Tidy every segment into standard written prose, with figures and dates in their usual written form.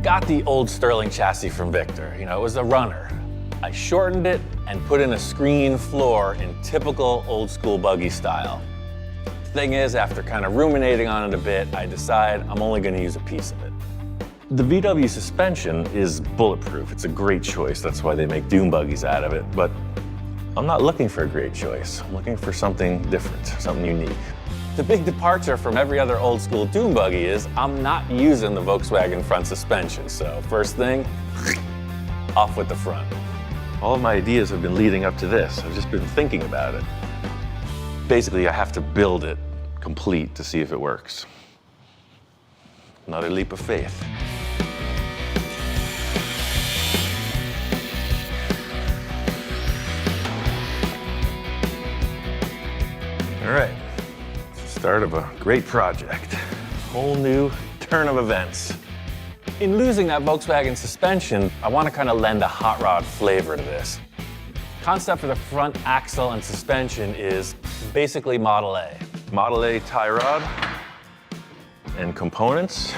got the old Sterling chassis from Victor. You know, it was a runner. I shortened it and put in a screen floor in typical old school buggy style. The thing is, after kind of ruminating on it a bit, I decide I'm only going to use a piece of it. The VW suspension is bulletproof. It's a great choice. That's why they make dune buggies out of it. But I'm not looking for a great choice. I'm looking for something different, something unique. The big departure from every other old school dune buggy is I'm not using the Volkswagen front suspension. So first thing, off with the front. All of my ideas have been leading up to this. I've just been thinking about it. Basically, I have to build it complete to see if it works. Another leap of faith. All right. Start of a great project. Whole new turn of events. In losing that Volkswagen suspension, I want to kind of lend a hot rod flavor to this. Concept for the front axle and suspension is basically Model A. Model A tie rod and components.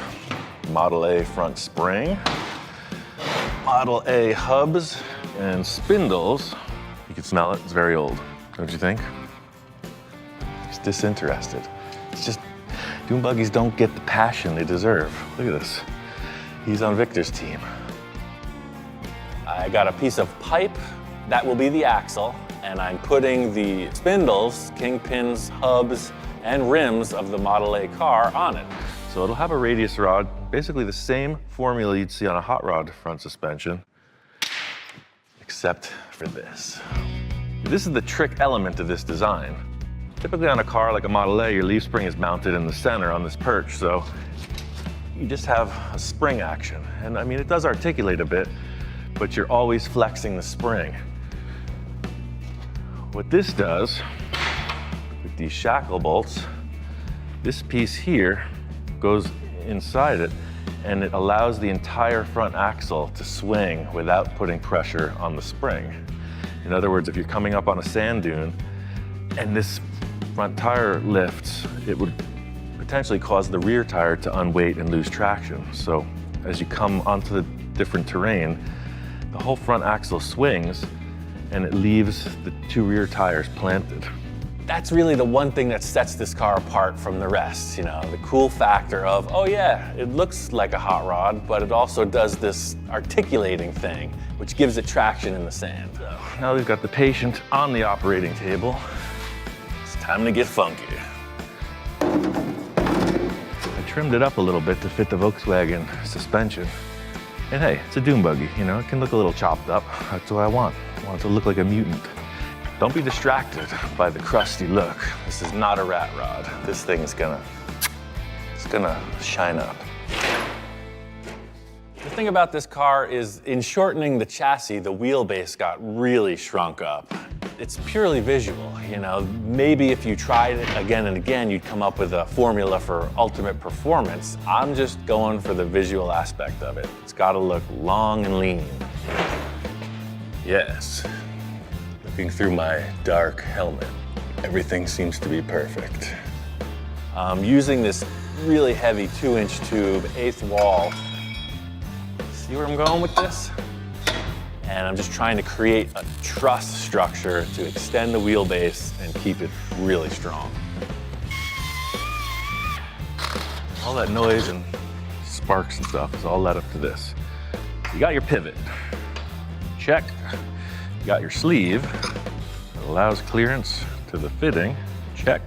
Model A front spring. Model A hubs and spindles. You can smell it, it's very old, don't you think? It's disinterested. It's just, dune buggies don't get the passion they deserve. Look at this. He's on Victor's team. I got a piece of pipe that will be the axle, and I'm putting the spindles, kingpins, hubs, and rims of the Model A car on it. So it'll have a radius rod, basically the same formula you'd see on a hot rod front suspension, except for this. This is the trick element of this design. Typically on a car like a Model A, your leaf spring is mounted in the center on this perch, so you just have a spring action. And I mean, it does articulate a bit, but you're always flexing the spring. What this does, with these shackle bolts, this piece here goes inside it, and it allows the entire front axle to swing without putting pressure on the spring. In other words, if you're coming up on a sand dune and this front tire lifts, it would potentially cause the rear tire to unweight and lose traction. So as you come onto the different terrain, the whole front axle swings and it leaves the two rear tires planted. That's really the one thing that sets this car apart from the rest, you know, the cool factor of, oh yeah, it looks like a hot rod, but it also does this articulating thing, which gives it traction in the sand. So now we've got the patient on the operating table. It's time to get funky. I trimmed it up a little bit to fit the Volkswagen suspension. And hey, it's a dune buggy, you know, it can look a little chopped up. That's what I want. I want it to look like a mutant. Don't be distracted by the crusty look. This is not a rat rod. This thing is gonna shine up. The thing about this car is in shortening the chassis, the wheelbase got really shrunk up. It's purely visual, you know. Maybe if you tried it again and again, you'd come up with a formula for ultimate performance. I'm just going for the visual aspect of it. It's gotta look long and lean. Yes. Looking through my dark helmet, everything seems to be perfect. I'm using this really heavy 2-inch tube, 1/8 wall. See where I'm going with this? And I'm just trying to create a truss structure to extend the wheelbase and keep it really strong. All that noise and sparks and stuff is all led up to this. You got your pivot, check. You got your sleeve that allows clearance to the fitting, check.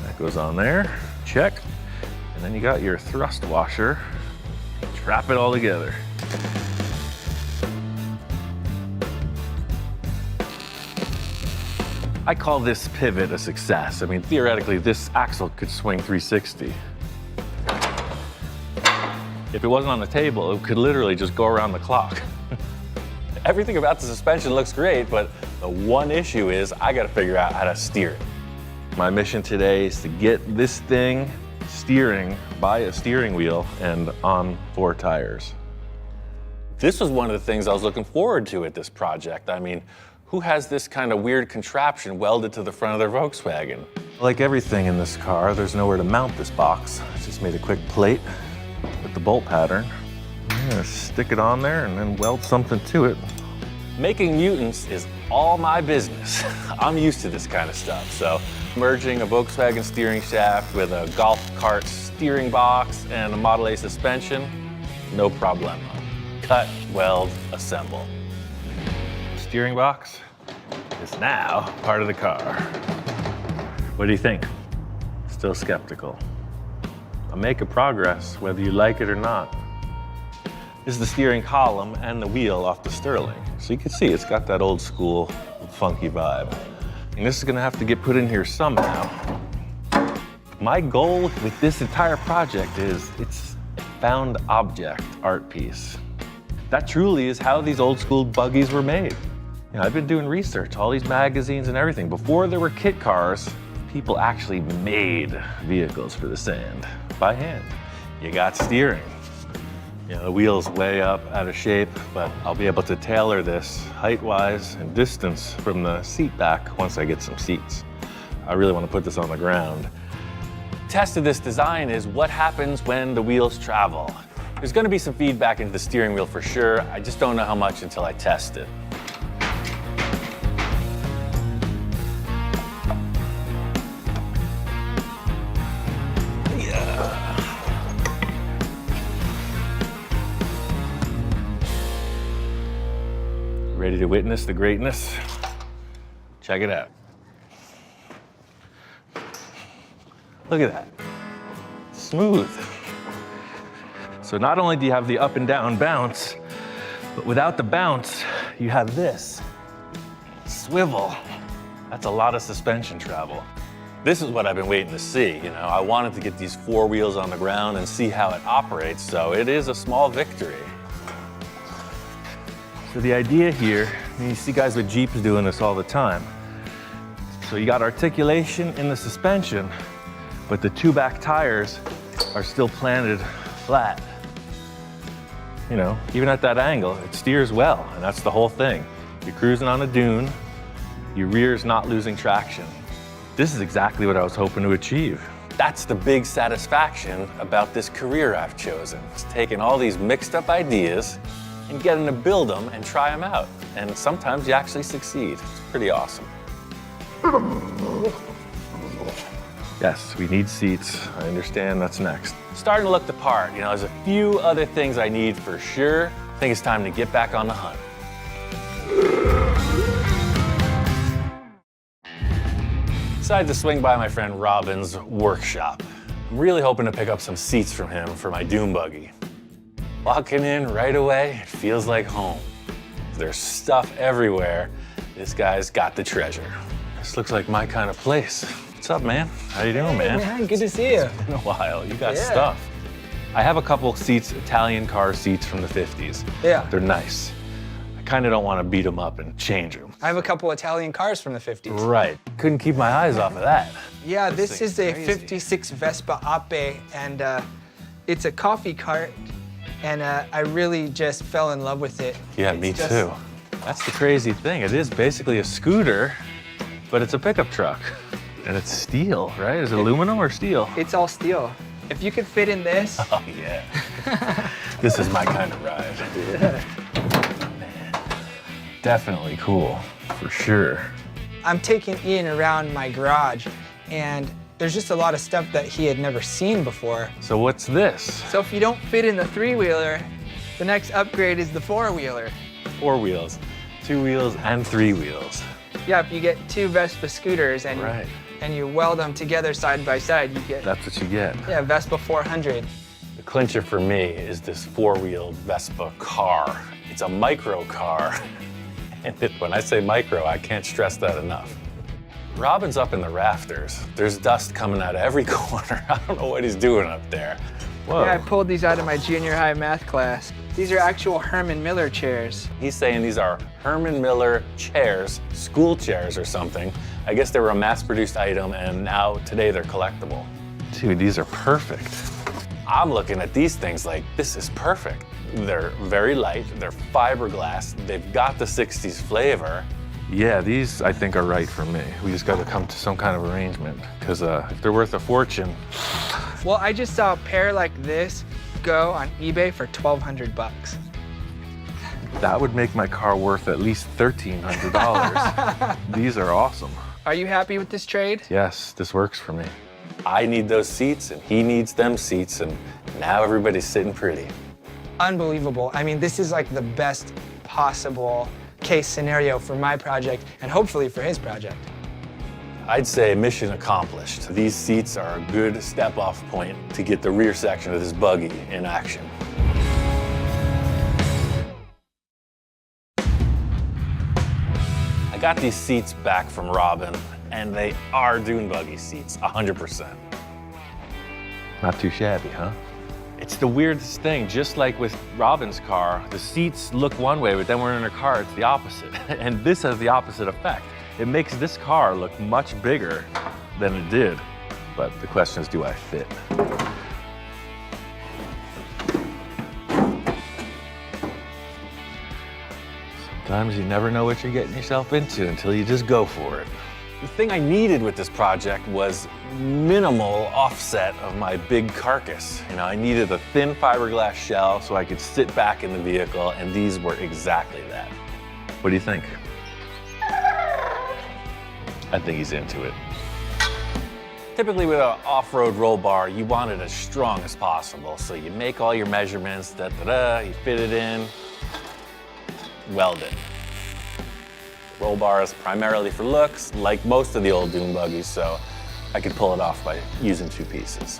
That goes on there, check. And then you got your thrust washer, trap it all together. I call this pivot a success. I mean, theoretically, this axle could swing 360. If it wasn't on the table, it could literally just go around the clock. Everything about the suspension looks great, but the one issue is I gotta figure out how to steer it. My mission today is to get this thing steering by a steering wheel and on 4 tires. This was one of the things I was looking forward to at this project. I mean, who has this kind of weird contraption welded to the front of their Volkswagen? Like everything in this car, there's nowhere to mount this box. I just made a quick plate with the bolt pattern. I'm gonna stick it on there and then weld something to it. Making mutants is all my business. I'm used to this kind of stuff, so merging a Volkswagen steering shaft with a golf cart steering box and a Model A suspension, no problemo. Cut, weld, assemble. Steering box is now part of the car. What do you think? Still skeptical. I'm making progress, whether you like it or not. This is the steering column and the wheel off the Sterling. So you can see it's got that old school, funky vibe. And this is gonna have to get put in here somehow. My goal with this entire project is it's a found object art piece. That truly is how these old school buggies were made. You know, I've been doing research, all these magazines and everything. Before there were kit cars, people actually made vehicles for the sand by hand. You got steering. You know, the wheel's way up, out of shape, but I'll be able to tailor this height-wise and distance from the seat back once I get some seats. I really want to put this on the ground. Test of this design is what happens when the wheels travel. There's going to be some feedback into the steering wheel for sure. I just don't know how much until I test it. Ready to witness the greatness? Check it out. Look at that. Smooth. So not only do you have the up and down bounce, but without the bounce, you have this swivel. That's a lot of suspension travel. This is what I've been waiting to see. You know, I wanted to get these four wheels on the ground and see how it operates, so it is a small victory. So the idea here, and you see guys with Jeeps doing this all the time. So you got articulation in the suspension, but the two back tires are still planted flat. You know, even at that angle, it steers well, and that's the whole thing. You're cruising on a dune, your rear's not losing traction. This is exactly what I was hoping to achieve. That's the big satisfaction about this career I've chosen. It's taking all these mixed up ideas and getting to build them and try them out. And sometimes you actually succeed. It's pretty awesome. Yes, we need seats. I understand that's next. Starting to look the part. You know, there's a few other things I need for sure. I think it's time to get back on the hunt. Decided to swing by my friend Robin's workshop. I'm really hoping to pick up some seats from him for my dune buggy. Walking in right away, it feels like home. There's stuff everywhere. This guy's got the treasure. This looks like my kind of place. What's up, man? How you doing, man? Man, good to see you. It's been a while. You got stuff. I have a couple seats, Italian car seats from the 50s. Yeah. They're nice. I kind of don't want to beat them up and change them. I have a couple Italian cars from the 50s. Right. Couldn't keep my eyes off of that. Yeah, this is a crazy. 56 Vespa Ape, and it's a coffee cart, and I really just fell in love with it. Yeah, me too. That's the crazy thing. It is basically a scooter, but it's a pickup truck. And it's steel, right? Is it aluminum or steel? It's all steel. If you could fit in this. Oh, yeah. This is my kind of ride. Yeah. Man, definitely cool, for sure. I'm taking Ian around my garage, and there's just a lot of stuff that he had never seen before. So what's this? So if you don't fit in the three-wheeler, the next upgrade is the four-wheeler. 4 wheels, 2 wheels, and 3 wheels. Yeah, if you get two Vespa scooters and Right. and you weld them together side by side, you get, That's what you get. yeah, Vespa 400. The clincher for me is this 4-wheeled Vespa car. It's a micro car. And when I say micro, I can't stress that enough. Robin's up in the rafters. There's dust coming out of every corner. I don't know what he's doing up there. Whoa. Yeah, I pulled these out of my junior high math class. These are actual Herman Miller chairs. He's saying these are Herman Miller chairs, school chairs or something. I guess they were a mass-produced item, and now today they're collectible. Dude, these are perfect. I'm looking at these things like, this is perfect. They're very light, they're fiberglass, they've got the 60s flavor. Yeah, these I think are right for me. We just got to come to some kind of arrangement, because if they're worth a fortune. Well, I just saw a pair like this go on eBay for 1,200 bucks. That would make my car worth at least $1,300. These are awesome. Are you happy with this trade? Yes, this works for me. I need those seats and he needs them seats, and now everybody's sitting pretty. Unbelievable. I mean, this is like the best possible case scenario for my project and hopefully for his project. I'd say mission accomplished. These seats are a good step-off point to get the rear section of this buggy in action. I got these seats back from Robin, and they are dune buggy seats, 100%. Not too shabby, huh? It's the weirdest thing, just like with Robin's car, the seats look one way, but then when we're in her car, it's the opposite. And this has the opposite effect. It makes this car look much bigger than it did. But the question is, do I fit? Sometimes you never know what you're getting yourself into until you just go for it. The thing I needed with this project was minimal offset of my big carcass. You know, I needed a thin fiberglass shell so I could sit back in the vehicle, and these were exactly that. What do you think? I think he's into it. Typically with an off-road roll bar, you want it as strong as possible. So you make all your measurements, you fit it in, weld it. Roll bar is primarily for looks, like most of the old dune buggies, so I could pull it off by using 2 pieces.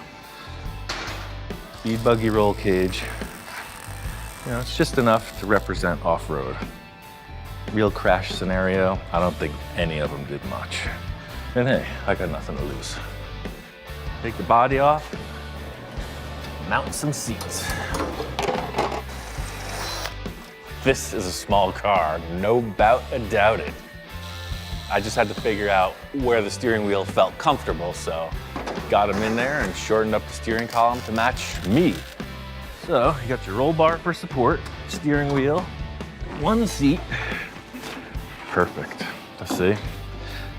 Speed buggy roll cage. You know, it's just enough to represent off-road. Real crash scenario, I don't think any of them did much. And hey, I got nothing to lose. Take the body off, mount some seats. This is a small car, no doubt it. I just had to figure out where the steering wheel felt comfortable, so got them in there and shortened up the steering column to match me. So you got your roll bar for support, steering wheel, 1 seat. Perfect. Let's see.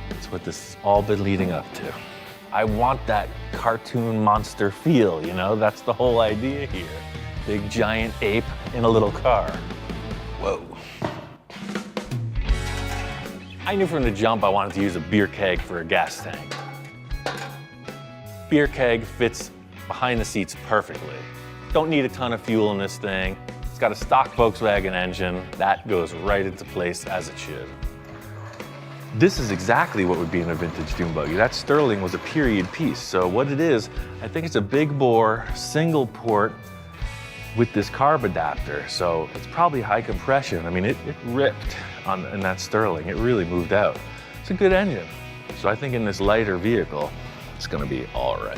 That's what this has all been leading up to. I want that cartoon monster feel, you know? That's the whole idea here. Big giant ape in a little car. Whoa. I knew from the jump I wanted to use a beer keg for a gas tank. Beer keg fits behind the seats perfectly. Don't need a ton of fuel in this thing. It's got a stock Volkswagen engine. That goes right into place as it should. This is exactly what would be in a vintage dune buggy. That Sterling was a period piece. So what it is, I think it's a big bore, single port with this carb adapter. So it's probably high compression. I mean, it ripped in that Sterling. It really moved out. It's a good engine. So I think in this lighter vehicle, it's gonna be all right.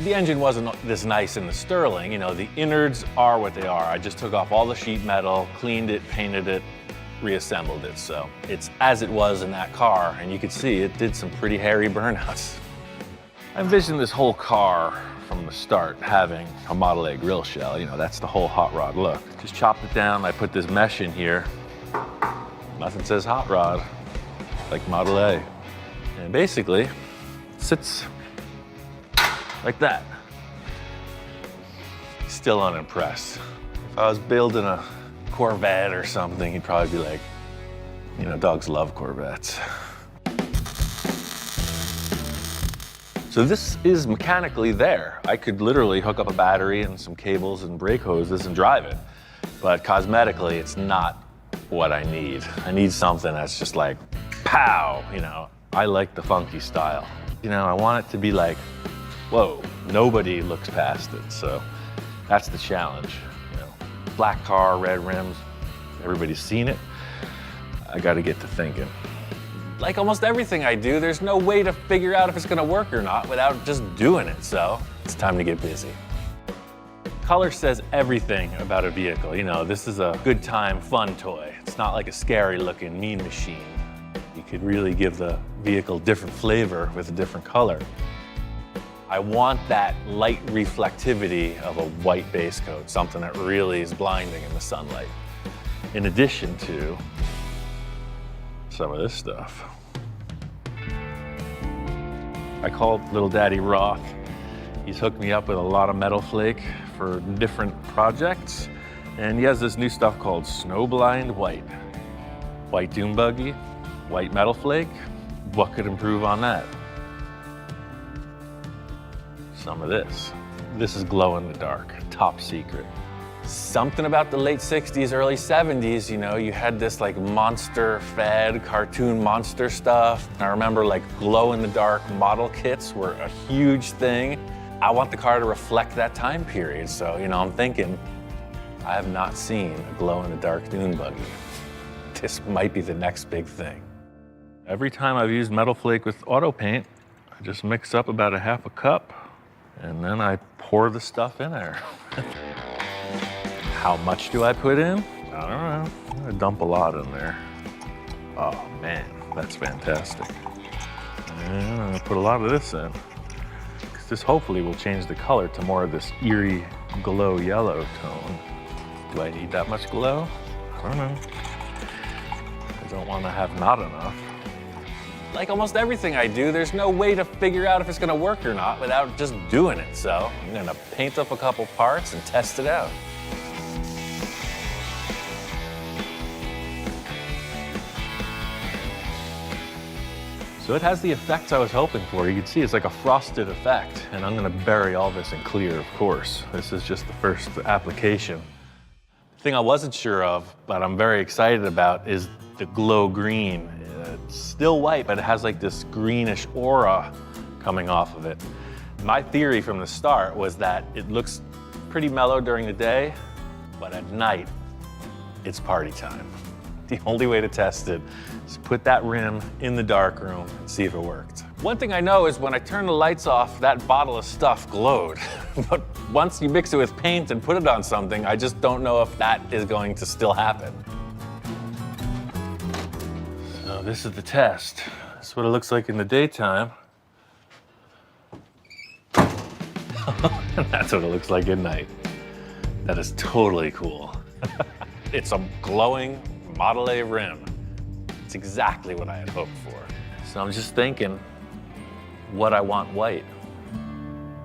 The engine wasn't this nice in the Sterling. You know, the innards are what they are. I just took off all the sheet metal, cleaned it, painted it, reassembled it. So it's as it was in that car, and you could see it did some pretty hairy burnouts. I envisioned this whole car from the start having a Model A grill shell. You know, that's the whole hot rod look. Just chopped it down. I put this mesh in here. Nothing says hot rod like Model A. And basically, it sits like that. Still unimpressed. If I was building a Corvette or something, he'd probably be like, you know, dogs love Corvettes. So this is mechanically there. I could literally hook up a battery and some cables and brake hoses and drive it. But cosmetically, it's not what I need. I need something that's just like, pow, you know. I like the funky style. You know, I want it to be like, whoa, nobody looks past it. So that's the challenge. Black car, red rims, everybody's seen it. I gotta get to thinking. Like almost everything I do, there's no way to figure out if it's gonna work or not without just doing it, so it's time to get busy. Color says everything about a vehicle. You know, this is a good time, fun toy. It's not like a scary looking mean machine. You could really give the vehicle different flavor with a different color. I want that light reflectivity of a white base coat, something that really is blinding in the sunlight. In addition to some of this stuff. I call it Little Daddy Rock. He's hooked me up with a lot of metal flake for different projects. And he has this new stuff called Snowblind White. White dune buggy, white metal flake. What could improve on that? Some of this. This is glow in the dark, top secret. Something about the late 60s, early 70s, you know, you had this like monster-fed cartoon monster stuff. I remember like glow in the dark model kits were a huge thing. I want the car to reflect that time period. So, you know, I'm thinking, I have not seen a glow in the dark dune buggy. This might be the next big thing. Every time I've used metal flake with auto paint, I just mix up about a half a cup and then I pour the stuff in there. How much do I put in? I don't know. I'm gonna dump a lot in there. Oh man, that's fantastic. And I'm gonna put a lot of this in. Because this hopefully will change the color to more of this eerie glow yellow tone. Do I need that much glow? I don't know. I don't want to have not enough. Like almost everything I do, there's no way to figure out if it's gonna work or not without just doing it. So I'm gonna paint up a couple parts and test it out. So it has the effects I was hoping for. You can see it's like a frosted effect, and I'm gonna bury all this in clear, of course. This is just the first application. The thing I wasn't sure of, but I'm very excited about, is the glow green. It's still white, but it has like this greenish aura coming off of it. My theory from the start was that it looks pretty mellow during the day, but at night, it's party time. The only way to test it is put that rim in the dark room and see if it worked. One thing I know is when I turn the lights off, that bottle of stuff glowed. But once you mix it with paint and put it on something, I just don't know if that is going to still happen. So this is the test. This is what it looks like in the daytime. And that's what it looks like at night. That is totally cool. It's a glowing Model A rim. It's exactly what I had hoped for. So I'm just thinking what I want white.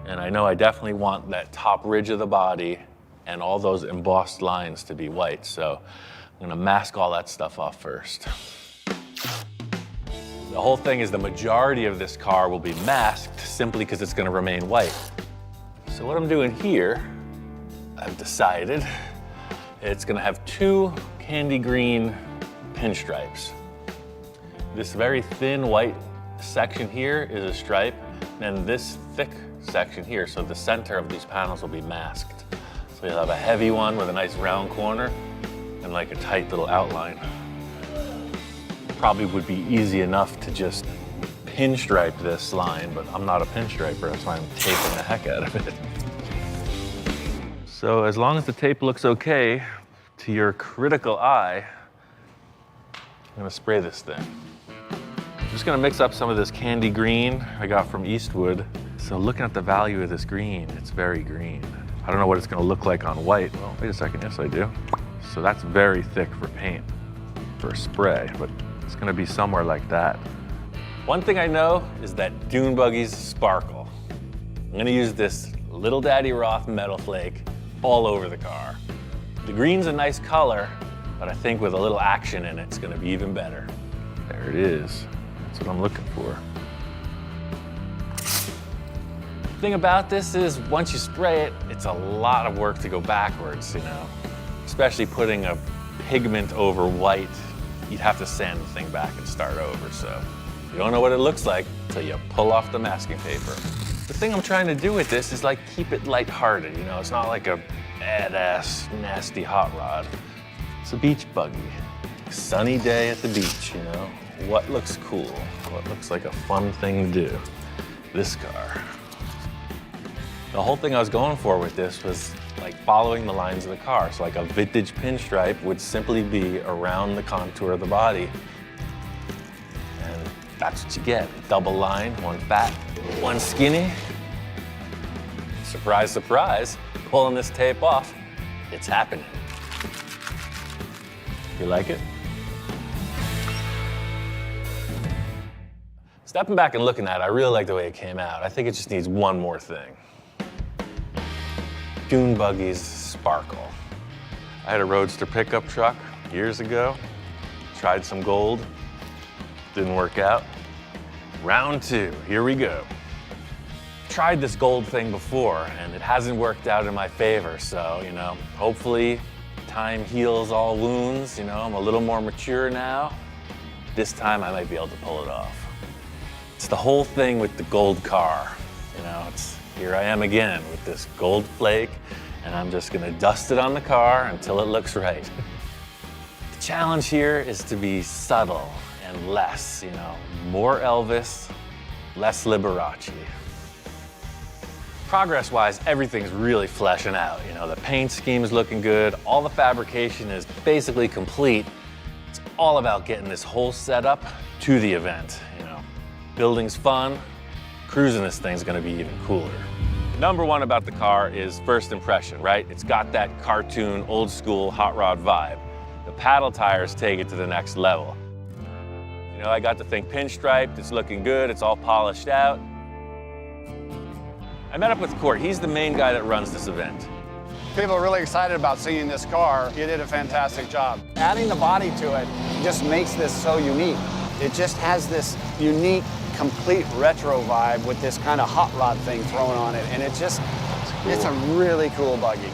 And I know I definitely want that top ridge of the body and all those embossed lines to be white. So I'm gonna mask all that stuff off first. The whole thing is the majority of this car will be masked simply because it's gonna remain white. So what I'm doing here, I've decided it's gonna have two candy green pinstripes. This very thin white section here is a stripe, and this thick section here, so the center of these panels will be masked. So you'll have a heavy one with a nice round corner and like a tight little outline. Probably would be easy enough to just pinstripe this line, but I'm not a pinstriper, that's why I'm taping the heck out of it. So as long as the tape looks okay to your critical eye, I'm gonna spray this thing. I'm just gonna mix up some of this candy green I got from Eastwood. So looking at the value of this green, it's very green. I don't know what it's gonna look like on white. Well, wait a second, yes I do. So that's very thick for paint, for spray, but it's gonna be somewhere like that. One thing I know is that dune buggies sparkle. I'm gonna use this Little Daddy Roth metal flake all over the car. The green's a nice color, but I think with a little action in it, it's gonna be even better. There it is. That's what I'm looking for. The thing about this is once you spray it, it's a lot of work to go backwards, you know? Especially putting a pigment over white, you'd have to sand the thing back and start over, so you don't know what it looks like until you pull off the masking paper. The thing I'm trying to do with this is like keep it lighthearted, you know? It's not like a badass, nasty hot rod. It's a beach buggy. Sunny day at the beach, you know? What looks cool? What looks like a fun thing to do? This car. The whole thing I was going for with this was like following the lines of the car. So like a vintage pinstripe would simply be around the contour of the body. And that's what you get. Double line, one fat, one skinny. Surprise, surprise, pulling this tape off, it's happening. You like it? Stepping back and looking at it, I really like the way it came out. I think it just needs one more thing. dune buggies sparkle. I had a Roadster pickup truck years ago, tried some gold, didn't work out. Round two, here we go. Tried this gold thing before and it hasn't worked out in my favor, so, you know, hopefully time heals all wounds, you know, I'm a little more mature now. This time I might be able to pull it off. It's the whole thing with the gold car, you know, here I am again with this gold flake and I'm just gonna dust it on the car until it looks right. The challenge here is to be subtle and less, you know, more Elvis, less Liberace. Progress-wise, everything's really fleshing out. You know, the paint scheme is looking good, all the fabrication is basically complete. It's all about getting this whole setup to the event, you know. Building's fun, cruising this thing's gonna be even cooler. Number one about the car is first impression, right? It's got that cartoon, old school hot rod vibe. The paddle tires take it to the next level. You know, I got to think pinstriped, it's looking good, it's all polished out. I met up with Court. He's the main guy that runs this event. People are really excited about seeing this car. You did a fantastic job. Adding the body to it just makes this so unique. It just has this unique, complete retro vibe with this kind of hot rod thing thrown on it, and it's a really cool buggy.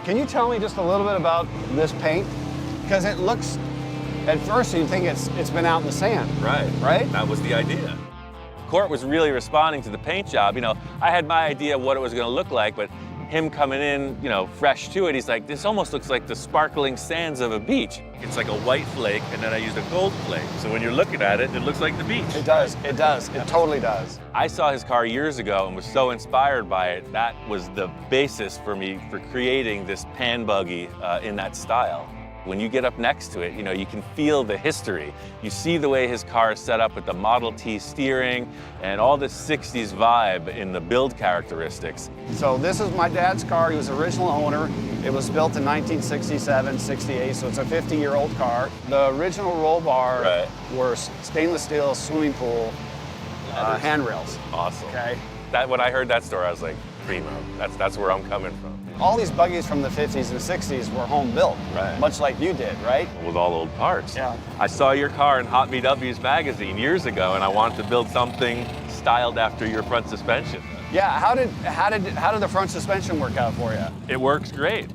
Can you tell me just a little bit about this paint? Because it looks, at first you think it's been out in the sand. Right? That was the idea. Court was really responding to the paint job. You know, I had my idea of what it was gonna look like, but him coming in, you know, fresh to it, he's like, this almost looks like the sparkling sands of a beach. It's like a white flake, and then I used a gold flake. So when you're looking at it, it looks like the beach. It does, it totally does. I saw his car years ago and was so inspired by it. That was the basis for me for creating this pan buggy in that style. When you get up next to it, you know, you can feel the history. You see the way his car is set up with the Model T steering and all the 60s vibe in the build characteristics. So this is my dad's car. He was the original owner. It was built in 1967, 68, so it's a 50-year-old car. The original roll bar were stainless steel swimming pool handrails. Awesome. Okay. When I heard that story, I was like, primo. That's where I'm coming from. All these buggies from the 50s and 60s were home built, much like you did, right? With all old parts. Yeah. I saw your car in Hot VW's magazine years ago, and I wanted to build something styled after your front suspension. Yeah, how did the front suspension work out for you? It works great.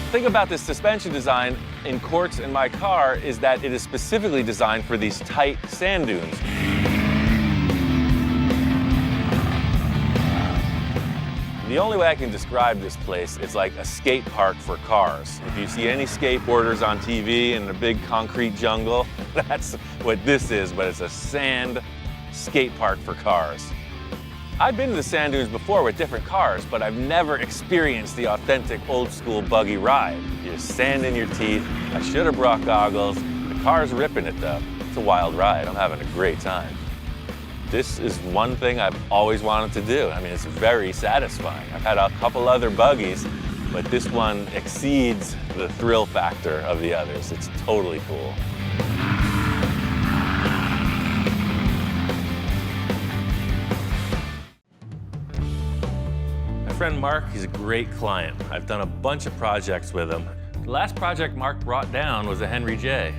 The thing about this suspension design in Court's in my car is that it is specifically designed for these tight sand dunes. The only way I can describe this place is like a skate park for cars. If you see any skateboarders on TV in a big concrete jungle, that's what this is, but it's a sand skate park for cars. I've been to the sand dunes before with different cars, but I've never experienced the authentic old school buggy ride. You have sand in your teeth. I should have brought goggles. The car's ripping it though. It's a wild ride. I'm having a great time. This is one thing I've always wanted to do. I mean, it's very satisfying. I've had a couple other buggies, but this one exceeds the thrill factor of the others. It's totally cool. My friend Mark, he's a great client. I've done a bunch of projects with him. The last project Mark brought down was a Henry J.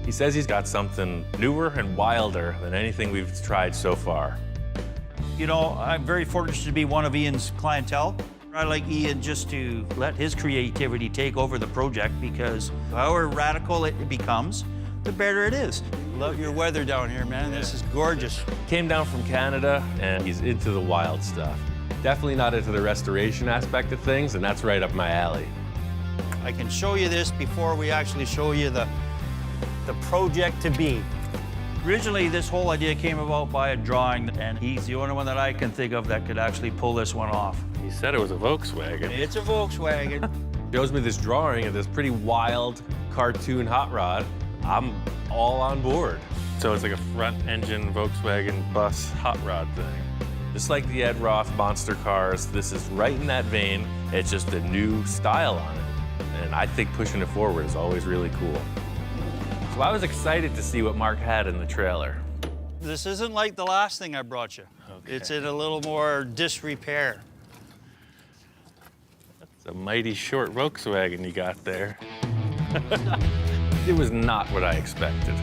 He says he's got something newer and wilder than anything we've tried so far. You know, I'm very fortunate to be one of Ian's clientele. I like Ian just to let his creativity take over the project, because however radical it becomes, the better it is. Love your weather down here, man. This is gorgeous. Came down from Canada and he's into the wild stuff. Definitely not into the restoration aspect of things, and that's right up my alley. I can show you this before we actually show you the project to be. Originally, this whole idea came about by a drawing, and he's the only one that I can think of that could actually pull this one off. He said it was a Volkswagen. It's a Volkswagen. Shows me this drawing of this pretty wild cartoon hot rod. I'm all on board. So it's like a front engine Volkswagen bus hot rod thing. Just like the Ed Roth monster cars, this is right in that vein. It's just a new style on it. And I think pushing it forward is always really cool. So I was excited to see what Mark had in the trailer. This isn't like the last thing I brought you. Okay. It's in a little more disrepair. It's a mighty short Volkswagen you got there. It was not what I expected.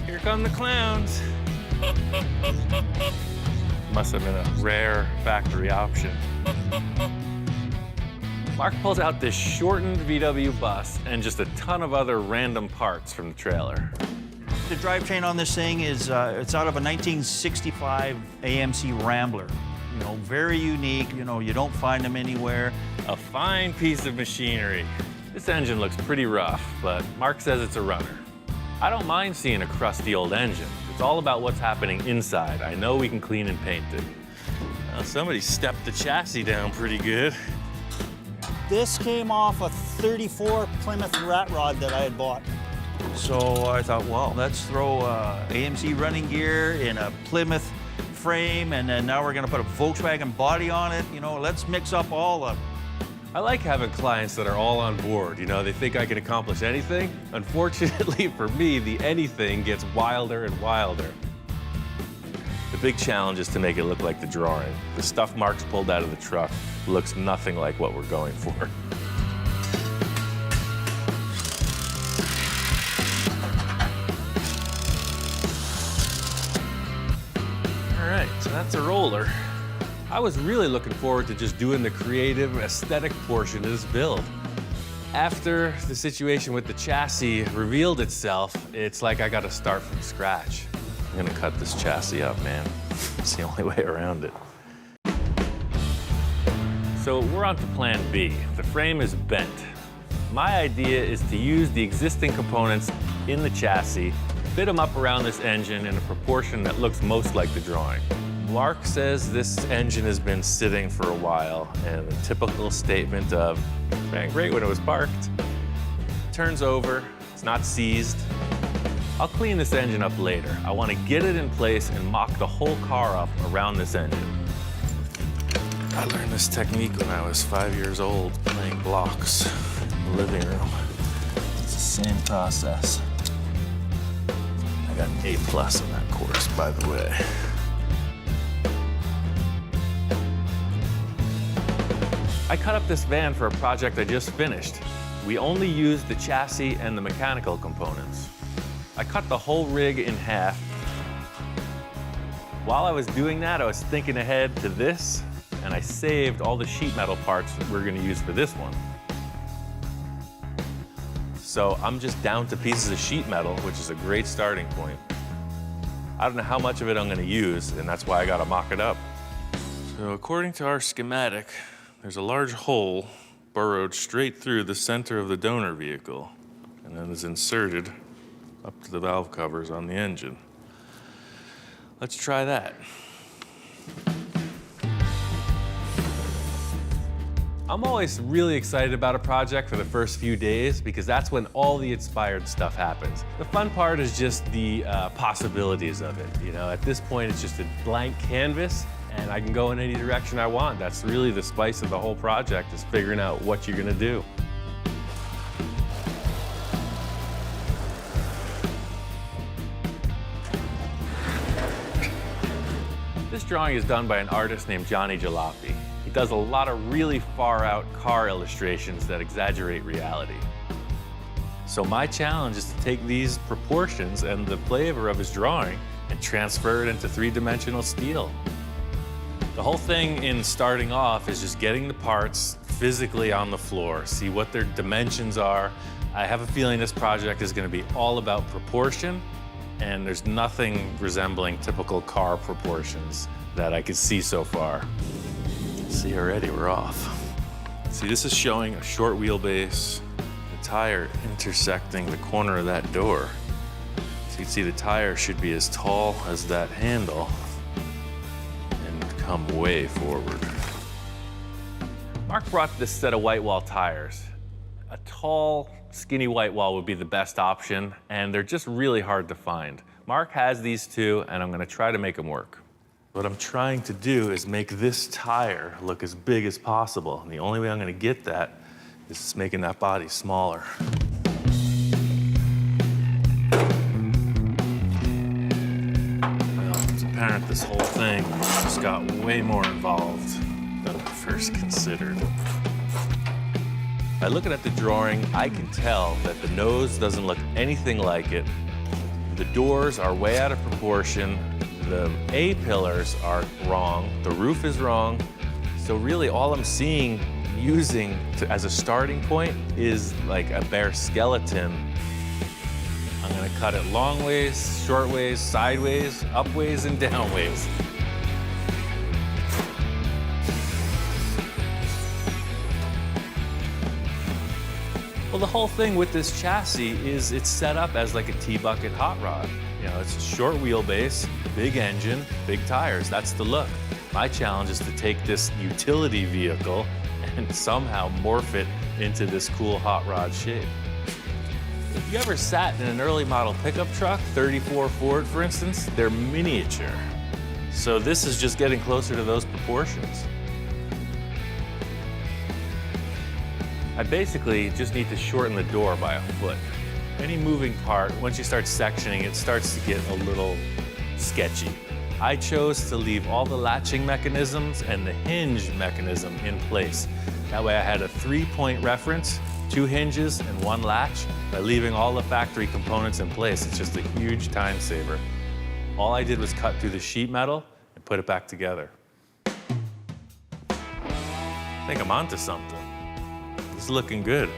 Here come the clowns. Must have been a rare factory option. Mark pulls out this shortened VW bus and just a ton of other random parts from the trailer. The drivetrain on this thing is, it's out of a 1965 AMC Rambler. You know, very unique, you know, you don't find them anywhere. A fine piece of machinery. This engine looks pretty rough, but Mark says it's a runner. I don't mind seeing a crusty old engine. It's all about what's happening inside. I know we can clean and paint it. Somebody stepped the chassis down pretty good. This came off a 34 Plymouth rat rod that I had bought. So I thought, well, let's throw AMC running gear in a Plymouth frame, and then now we're gonna put a Volkswagen body on it. You know, let's mix up all of it. I like having clients that are all on board. You know, they think I can accomplish anything. Unfortunately for me, the anything gets wilder and wilder. The big challenge is to make it look like the drawing. The stuff Mark's pulled out of the truck looks nothing like what we're going for. All right, so that's a roller. I was really looking forward to just doing the creative, aesthetic portion of this build. After the situation with the chassis revealed itself, it's like I gotta start from scratch. I'm gonna cut this chassis up, man. It's the only way around it. So we're on to plan B. The frame is bent. My idea is to use the existing components in the chassis, fit them up around this engine in a proportion that looks most like the drawing. Mark says this engine has been sitting for a while, and the typical statement of, ran great when it was parked. Turns over, it's not seized. I'll clean this engine up later. I want to get it in place and mock the whole car up around this engine. I learned this technique when I was 5 years old, playing blocks in the living room. It's the same process. I got an A+ on that course, by the way. I cut up this van for a project I just finished. We only used the chassis and the mechanical components. I cut the whole rig in half. While I was doing that, I was thinking ahead to this, and I saved all the sheet metal parts that we're gonna use for this one. So I'm just down to pieces of sheet metal, which is a great starting point. I don't know how much of it I'm gonna use, and that's why I gotta mock it up. So according to our schematic, there's a large hole burrowed straight through the center of the donor vehicle, and then is inserted up to the valve covers on the engine. Let's try that. I'm always really excited about a project for the first few days because that's when all the inspired stuff happens. The fun part is just the possibilities of it. You know, at this point, it's just a blank canvas, and I can go in any direction I want. That's really the spice of the whole project, is figuring out what you're gonna do. This drawing is done by an artist named Johnny Jalopy. He does a lot of really far out car illustrations that exaggerate reality. So my challenge is to take these proportions and the flavor of his drawing and transfer it into three-dimensional steel. The whole thing in starting off is just getting the parts physically on the floor, see what their dimensions are. I have a feeling this project is going to be all about proportion, and there's nothing resembling typical car proportions that I could see so far. See, already we're off. See, this is showing a short wheelbase, the tire intersecting the corner of that door. So you can see the tire should be as tall as that handle and come way forward. Mark brought this set of white wall tires. A tall, skinny white wall would be the best option, and they're just really hard to find. Mark has these two, and I'm gonna try to make them work. What I'm trying to do is make this tire look as big as possible. And the only way I'm gonna get that is making that body smaller. Well, it's apparent this whole thing just got way more involved than I first considered. By looking at the drawing, I can tell that the nose doesn't look anything like it. The doors are way out of proportion. The A-pillars are wrong. The roof is wrong. So really all I'm seeing using as a starting point is like a bare skeleton. I'm gonna cut it long ways, short ways, sideways, up ways, and down ways. Well, the whole thing with this chassis is it's set up as like a T-bucket hot rod. You know, it's a short wheelbase, big engine, big tires. That's the look. My challenge is to take this utility vehicle and somehow morph it into this cool hot rod shape. If you ever sat in an early model pickup truck, 34 Ford, for instance, they're miniature. So this is just getting closer to those proportions. I basically just need to shorten the door by a foot. Any moving part, once you start sectioning, it starts to get a little sketchy. I chose to leave all the latching mechanisms and the hinge mechanism in place. That way I had a 3-point reference, 2 hinges and 1 latch. By leaving all the factory components in place, it's just a huge time saver. All I did was cut through the sheet metal and put it back together. I think I'm onto something. It's looking good.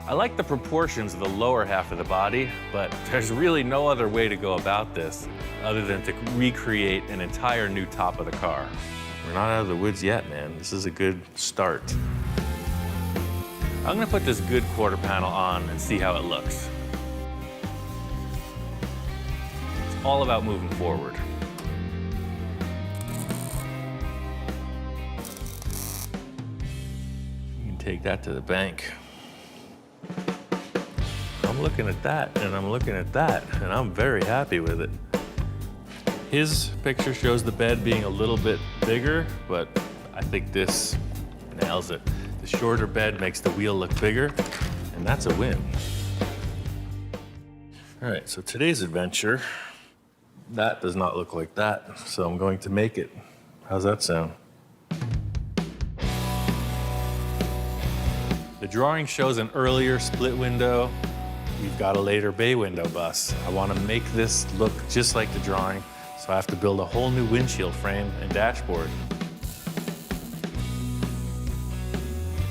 I like the proportions of the lower half of the body, but there's really no other way to go about this other than to recreate an entire new top of the car. We're not out of the woods yet, man. This is a good start. I'm gonna put this good quarter panel on and see how it looks. It's all about moving forward. You can take that to the bank. I'm looking at that, and I'm looking at that, and I'm very happy with it. His picture shows the bed being a little bit bigger, but I think this nails it. The shorter bed makes the wheel look bigger, and that's a win. All right, so today's adventure, that does not look like that, so I'm going to make it. How's that sound? The drawing shows an earlier split window. We've got a later bay window bus. I want to make this look just like the drawing, so I have to build a whole new windshield frame and dashboard.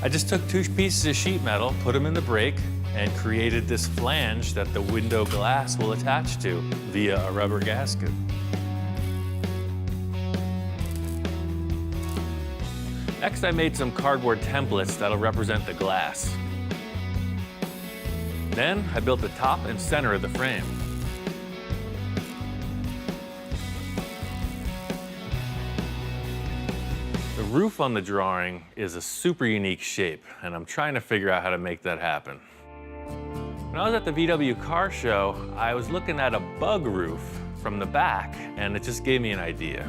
I just took 2 pieces of sheet metal, put them in the brake, and created this flange that the window glass will attach to via a rubber gasket. Next, I made some cardboard templates that'll represent the glass. Then, I built the top and center of the frame. The roof on the drawing is a super unique shape, and I'm trying to figure out how to make that happen. When I was at the VW car show, I was looking at a bug roof from the back, and it just gave me an idea.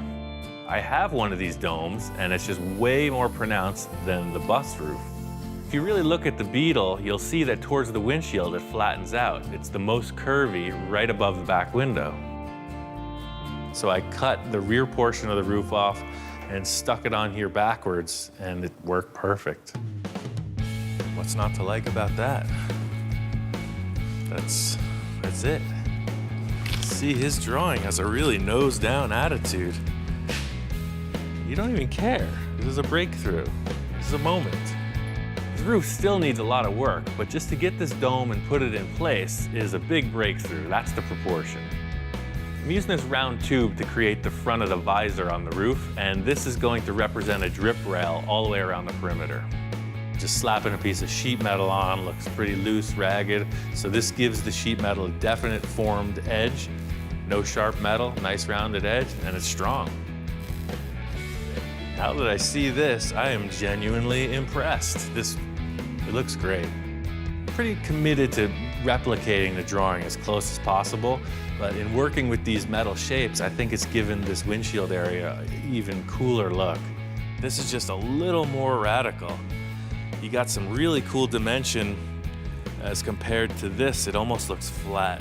I have one of these domes, and it's just way more pronounced than the bus roof. If you really look at the Beetle, you'll see that towards the windshield it flattens out. It's the most curvy right above the back window. So I cut the rear portion of the roof off and stuck it on here backwards, and it worked perfect. What's not to like about that? That's it. See, his drawing has a really nose-down attitude. You don't even care. This is a breakthrough. This is a moment. The roof still needs a lot of work, but just to get this dome and put it in place is a big breakthrough. That's the proportion. I'm using this round tube to create the front of the visor on the roof, and this is going to represent a drip rail all the way around the perimeter. Just slapping a piece of sheet metal on looks pretty loose, ragged, so this gives the sheet metal a definite formed edge. No sharp metal, nice rounded edge, and it's strong. Now that I see this, I am genuinely impressed. It looks great. Pretty committed to replicating the drawing as close as possible, but in working with these metal shapes, I think it's given this windshield area an even cooler look. This is just a little more radical. You got some really cool dimension as compared to this, it almost looks flat.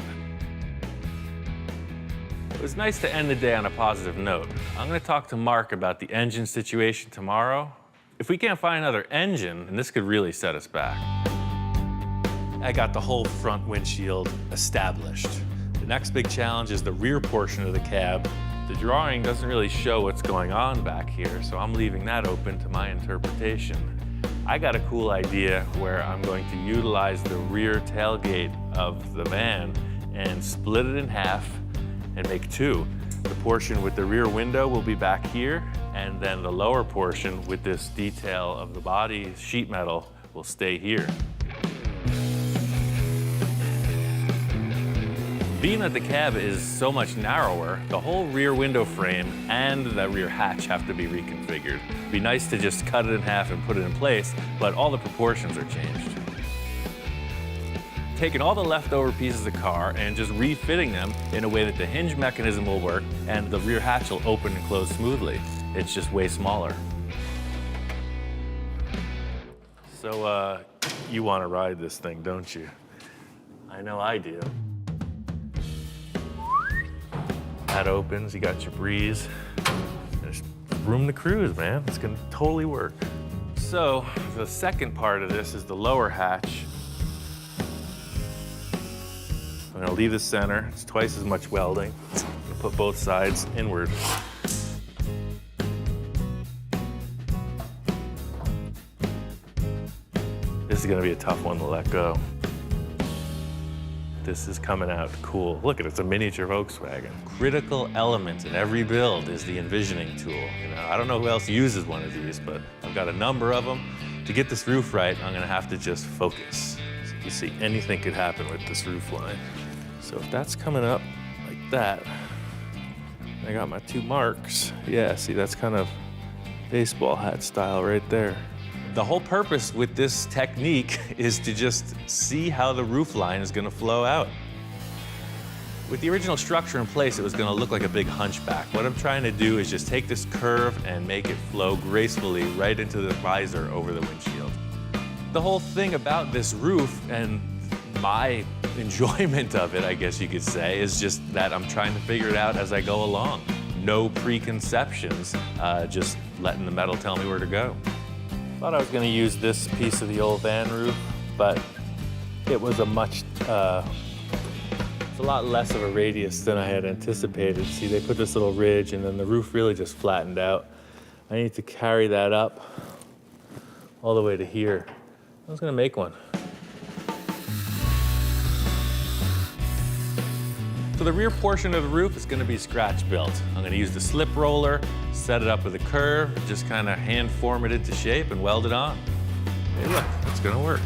It was nice to end the day on a positive note. I'm gonna talk to Mark about the engine situation tomorrow. If we can't find another engine, and this could really set us back. I got the whole front windshield established. The next big challenge is the rear portion of the cab. The drawing doesn't really show what's going on back here, so I'm leaving that open to my interpretation. I got a cool idea where I'm going to utilize the rear tailgate of the van and split it in half and make two. The portion with the rear window will be back here, and then the lower portion with this detail of the body sheet metal will stay here. Being that the cab is so much narrower, the whole rear window frame and the rear hatch have to be reconfigured. It'd be nice to just cut it in half and put it in place, but all the proportions are changed. Taking all the leftover pieces of the car and just refitting them in a way that the hinge mechanism will work and the rear hatch will open and close smoothly. It's just way smaller. So, you want to ride this thing, don't you? I know I do. That opens, you got your breeze. There's room to cruise, man. It's gonna totally work. So, the second part of this is the lower hatch. I'm gonna leave the center. It's twice as much welding. I'm gonna put both sides inward. This is gonna be a tough one to let go. This is coming out cool. Look at it, it's a miniature Volkswagen. Critical element in every build is the envisioning tool. You know, I don't know who else uses one of these, but I've got a number of them. To get this roof right, I'm gonna have to just focus. So you see, anything could happen with this roof line. So if that's coming up like that, I got my two marks. Yeah, see, that's kind of baseball hat style right there. The whole purpose with this technique is to just see how the roof line is gonna flow out. With the original structure in place, it was gonna look like a big hunchback. What I'm trying to do is just take this curve and make it flow gracefully right into the visor over the windshield. The whole thing about this roof and my enjoyment of it, I guess you could say, is just that I'm trying to figure it out as I go along. No preconceptions, just letting the metal tell me where to go. Thought I was gonna use this piece of the old van roof, but it was it's a lot less of a radius than I had anticipated. See, they put this little ridge and then the roof really just flattened out. I need to carry that up all the way to here. I was gonna make one. So the rear portion of the roof is gonna be scratch built. I'm gonna use the slip roller, set it up with a curve, just kind of hand form it into shape and weld it on. Hey look, it's gonna work.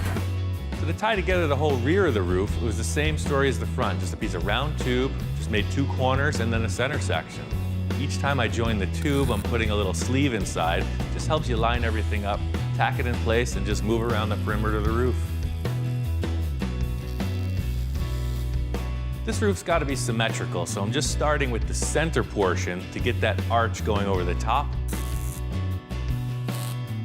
So to tie together the whole rear of the roof, it was the same story as the front, just a piece of round tube, just made two corners and then a center section. Each time I join the tube, I'm putting a little sleeve inside. Just helps you line everything up, tack it in place, and just move around the perimeter of the roof. This roof's got to be symmetrical, so I'm just starting with the center portion to get that arch going over the top.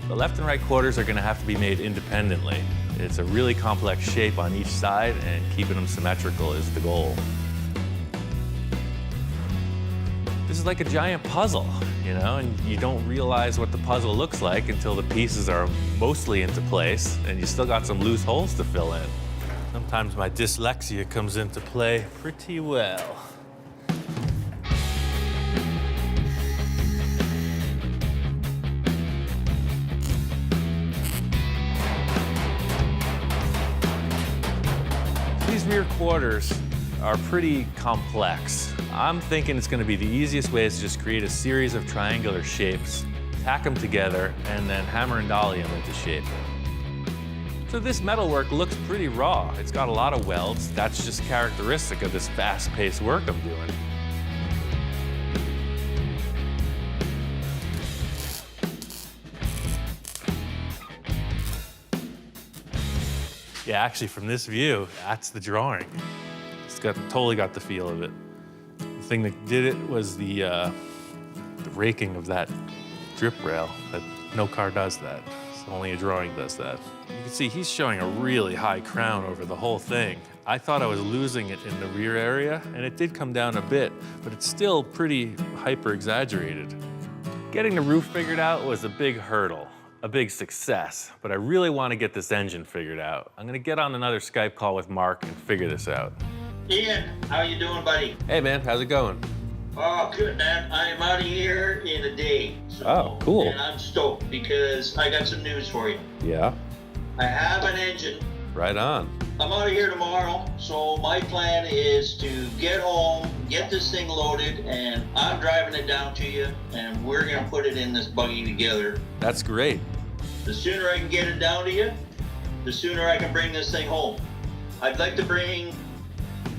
The left and right quarters are going to have to be made independently. It's a really complex shape on each side, and keeping them symmetrical is the goal. This is like a giant puzzle, you know, and you don't realize what the puzzle looks like until the pieces are mostly into place, and you still got some loose holes to fill in. Sometimes my dyslexia comes into play pretty well. These rear quarters are pretty complex. I'm thinking it's going to be the easiest way is to just create a series of triangular shapes, tack them together, and then hammer and dolly them into shape. So this metalwork looks pretty raw. It's got a lot of welds. That's just characteristic of this fast-paced work I'm doing. Yeah, actually, from this view, that's the drawing. It's totally got the feel of it. The thing that did it was the raking of that drip rail. That no car does that. So only a drawing does that. You can see he's showing a really high crown over the whole thing. I thought I was losing it in the rear area, and it did come down a bit, but it's still pretty hyper-exaggerated. Getting the roof figured out was a big hurdle, a big success, but I really want to get this engine figured out. I'm gonna get on another Skype call with Mark and figure this out. Ian, how you doing, buddy? Hey man, how's it going? Oh, good, man. I'm out of here in a day. So, Oh, cool. And I'm stoked because I got some news for you. Yeah, I have an engine. right on. I'm out of here tomorrow, so my plan is to get home, get this thing loaded, and I'm driving it down to you, and we're gonna put it in this buggy together. That's great. The sooner I can get it down to you, the sooner I can bring this thing home. I'd like to bring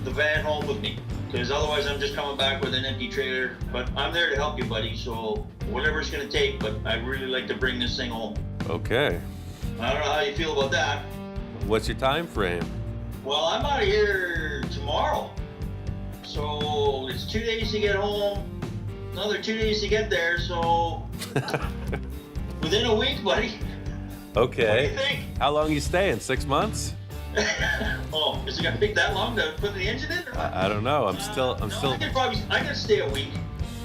the van home with me, because otherwise I'm just coming back with an empty trailer. But I'm there to help you, buddy, so whatever it's gonna take, but I'd really like to bring this thing home. Okay. I don't know how you feel about that. What's your time frame? Well, I'm out of here tomorrow. So it's 2 days to get home, another 2 days to get there, so within a week, buddy. Okay. What do you think? How long you staying? 6 months? Oh, is it gonna take that long to put the engine in? Or what? I don't know. I'm No, still. I could stay a week.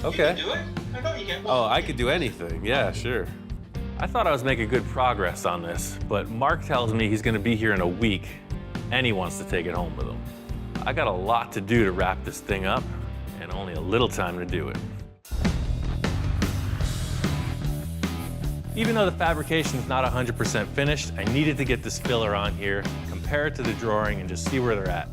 Okay. You can do it? I know you can. Oh, I could do anything. Yeah, sure. I thought I was making good progress on this, but Mark tells me he's gonna be here in a week, and he wants to take it home with him. I got a lot to do to wrap this thing up, and only a little time to do it. Even though the fabrication is not 100% finished, I needed to get this filler on here, compare it to the drawing, and just see where they're at.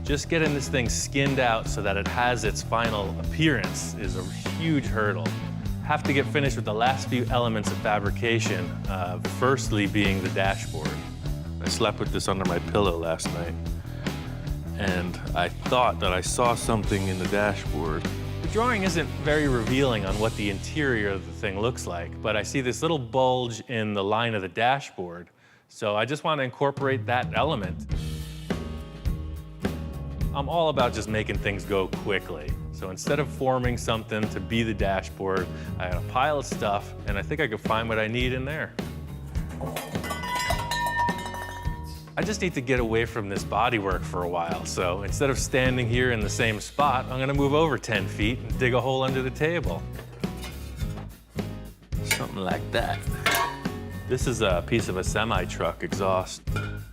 Just getting this thing skinned out so that it has its final appearance is a huge hurdle. Have to get finished with the last few elements of fabrication, firstly being the dashboard. I slept with this under my pillow last night, and I thought that I saw something in the dashboard. The drawing isn't very revealing on what the interior of the thing looks like, but I see this little bulge in the line of the dashboard, so I just want to incorporate that element. I'm all about just making things go quickly. So instead of forming something to be the dashboard, I had a pile of stuff, and I think I could find what I need in there. I just need to get away from this bodywork for a while. So instead of standing here in the same spot, I'm gonna move over 10 feet and dig a hole under the table. Something like that. This is a piece of a semi-truck exhaust.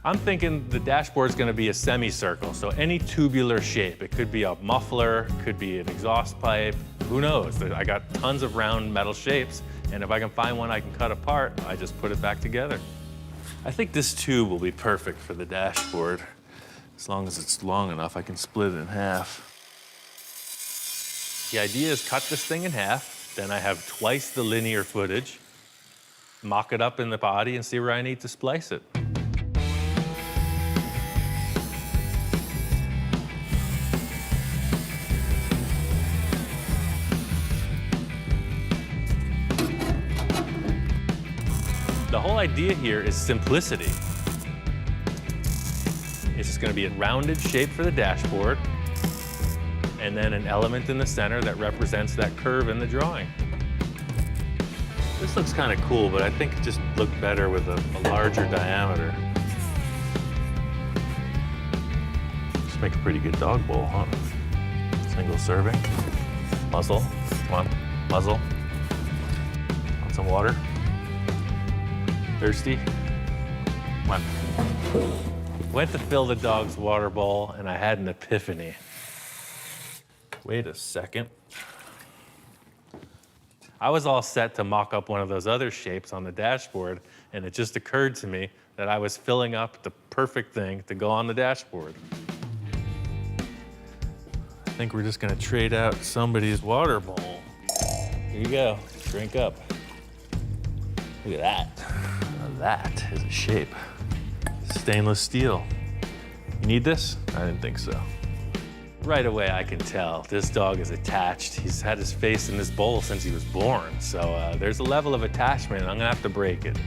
I'm thinking the dashboard's gonna be a semicircle, so any tubular shape. It could be a muffler, it could be an exhaust pipe, who knows? I got tons of round metal shapes, and if I can find one I can cut apart, I just put it back together. I think this tube will be perfect for the dashboard. As long as it's long enough, I can split it in half. The idea is cut this thing in half, then I have twice the linear footage, mock it up in the body and see where I need to splice it. The whole idea here is simplicity. It's just gonna be a rounded shape for the dashboard, and then an element in the center that represents that curve in the drawing. This looks kind of cool, but I think it just looked better with a larger diameter. Just make a pretty good dog bowl, huh? Single serving. Muzzle, come on, muzzle. Want some water? Thirsty? Come on. Went to fill the dog's water bowl, and I had an epiphany. Wait a second. I was all set to mock up one of those other shapes on the dashboard, and it just occurred to me that I was filling up the perfect thing to go on the dashboard. I think we're just gonna trade out somebody's water bowl. Here you go, drink up. Look at that. Now that is a shape. Stainless steel. You need this? I didn't think so. Right away, I can tell this dog is attached. He's had his face in this bowl since he was born. So there's a level of attachment, and I'm gonna have to break it.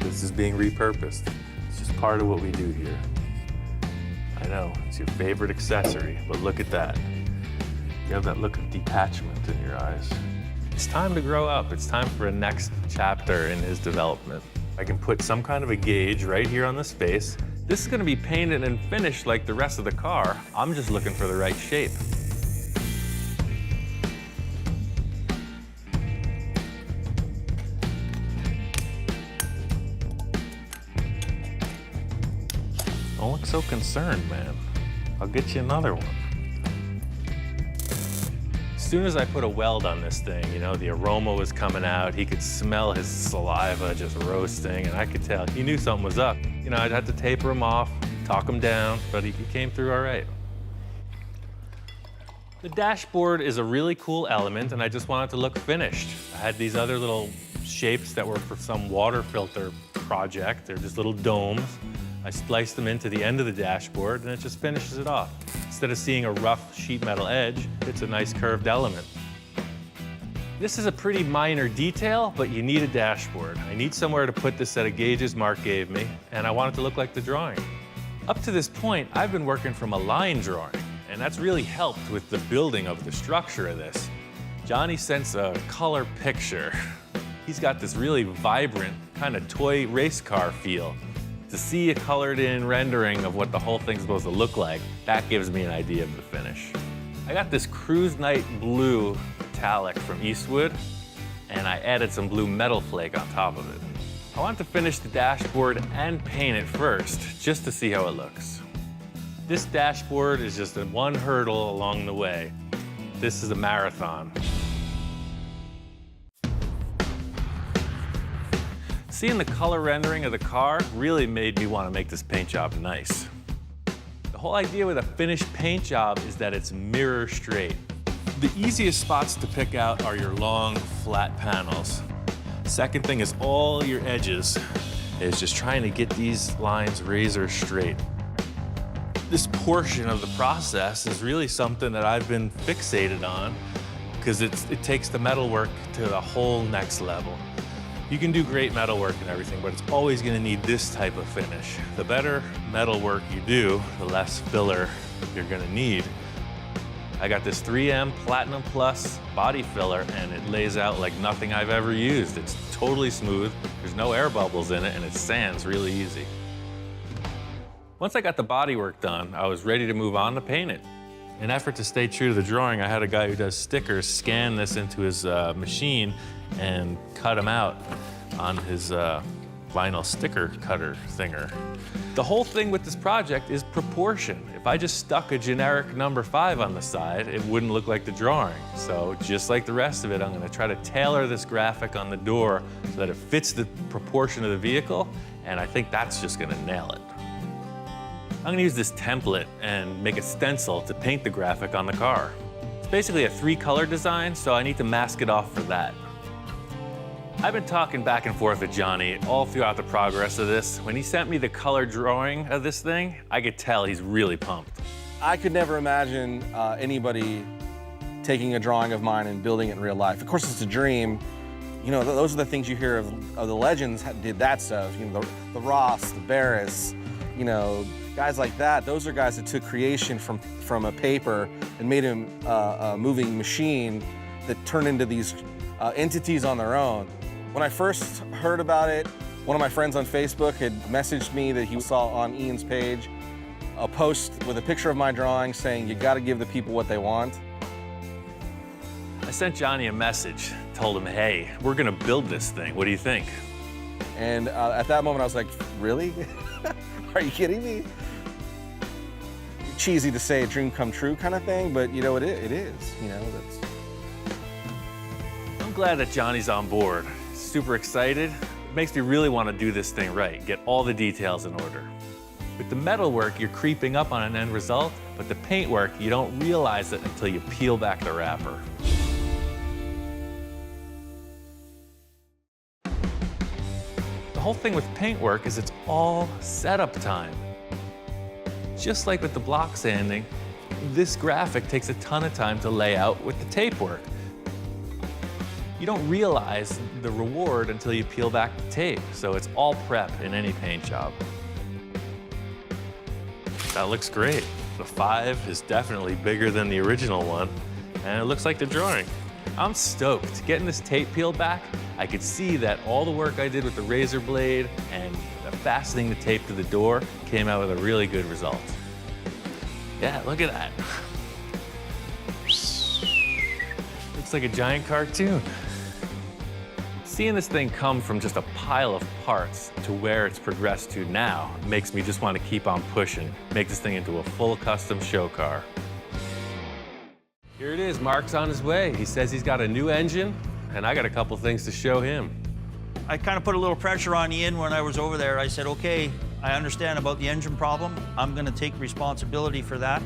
This is being repurposed. It's just part of what we do here. I know, it's your favorite accessory, but look at that. You have that look of detachment in your eyes. It's time to grow up. It's time for a next chapter in his development. I can put some kind of a gauge right here on this face. This is gonna be painted and finished like the rest of the car. I'm just looking for the right shape. Don't look so concerned, man. I'll get you another one. As soon as I put a weld on this thing, you know, the aroma was coming out. He could smell his saliva just roasting, and I could tell he knew something was up. You know, I'd have to taper him off, talk him down, but he came through all right. The dashboard is a really cool element, and I just wanted to look finished. I had these other little shapes that were for some water filter project. They're just little domes. I spliced them into the end of the dashboard, and it just finishes it off. Instead of seeing a rough sheet metal edge, it's a nice curved element. This is a pretty minor detail, but you need a dashboard. I need somewhere to put this set of gauges Mark gave me, and I want it to look like the drawing. Up to this point, I've been working from a line drawing, and that's really helped with the building of the structure of this. Johnny sends a color picture. He's got this really vibrant, kind of toy race car feel. To see a colored in rendering of what the whole thing's supposed to look like, that gives me an idea of the finish. I got this Cruise Night blue metallic from Eastwood, and I added some blue metal flake on top of it. I want to finish the dashboard and paint it first, just to see how it looks. This dashboard is just one hurdle along the way. This is a marathon. Seeing the color rendering of the car really made me want to make this paint job nice. The whole idea with a finished paint job is that it's mirror straight. The easiest spots to pick out are your long, flat panels. Second thing is all your edges is just trying to get these lines razor straight. This portion of the process is really something that I've been fixated on because it takes the metalwork to the whole next level. You can do great metalwork and everything, but it's always gonna need this type of finish. The better metalwork you do, the less filler you're gonna need. I got this 3M Platinum Plus body filler, and it lays out like nothing I've ever used. It's totally smooth, there's no air bubbles in it, and it sands really easy. Once I got the bodywork done, I was ready to move on to paint it. In an effort to stay true to the drawing, I had a guy who does stickers scan this into his machine and cut them out on his vinyl sticker cutter thinger. The whole thing with this project is proportion. If I just stuck a generic number 5 on the side, it wouldn't look like the drawing. So just like the rest of it, I'm gonna try to tailor this graphic on the door so that it fits the proportion of the vehicle, and I think that's just gonna nail it. I'm gonna use this template and make a stencil to paint the graphic on the car. It's basically a 3-color design, so I need to mask it off for that. I've been talking back and forth with Johnny all throughout the progress of this. When he sent me the color drawing of this thing, I could tell he's really pumped. I could never imagine anybody taking a drawing of mine and building it in real life. Of course, it's a dream. You know, those are the things you hear of the legends did that stuff. You know, the Ross, the Barris, you know, guys like that. Those are guys that took creation from a paper and made him a moving machine that turned into these entities on their own. When I first heard about it, one of my friends on Facebook had messaged me that he saw on Ian's page a post with a picture of my drawing saying, "You gotta give the people what they want." I sent Johnny a message, told him, hey, we're gonna build this thing. What do you think? And at that moment, I was like, really? Are you kidding me? Cheesy to say a dream come true kind of thing, but you know, it is, you know, that's. I'm glad that Johnny's on board. Super excited. It makes me really want to do this thing right, get all the details in order. With the metal work, you're creeping up on an end result, but the paint work, you don't realize it until you peel back the wrapper. The whole thing with paint work is it's all setup time. Just like with the block sanding, this graphic takes a ton of time to lay out with the tape work. You don't realize the reward until you peel back the tape, so it's all prep in any paint job. That looks great. The 5 is definitely bigger than the original one, and it looks like the drawing. I'm stoked. Getting this tape peeled back, I could see that all the work I did with the razor blade and fastening the tape to the door came out with a really good result. Yeah, look at that. Looks like a giant cartoon. Seeing this thing come from just a pile of parts to where it's progressed to now makes me just want to keep on pushing, make this thing into a full custom show car. Here it is, Mark's on his way. He says he's got a new engine, and I got a couple things to show him. I kind of put a little pressure on Ian when I was over there. I said, okay, I understand about the engine problem. I'm gonna take responsibility for that.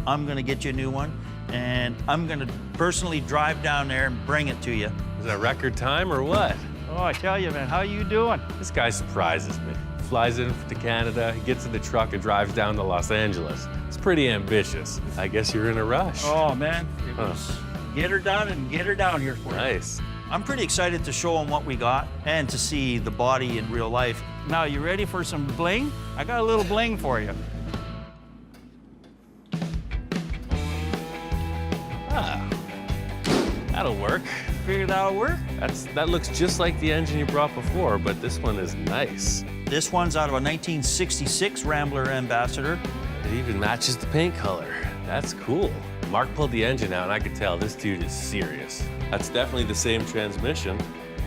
I'm gonna get you a new one, and I'm gonna personally drive down there and bring it to you. Is that record time or what? Oh, I tell you, man, how you doing? This guy surprises me. Flies in to Canada, he gets in the truck and drives down to Los Angeles. It's pretty ambitious. I guess you're in a rush. Oh, man, it was get her done and get her down here for you. Nice. I'm pretty excited to show them what we got and to see the body in real life. Now, you ready for some bling? I got a little bling for you. Ah, that'll work. Figure that'll work? That looks just like the engine you brought before, but this one is nice. This one's out of a 1966 Rambler Ambassador. It even matches the paint color. That's cool. Mark pulled the engine out and I could tell this dude is serious. That's definitely the same transmission.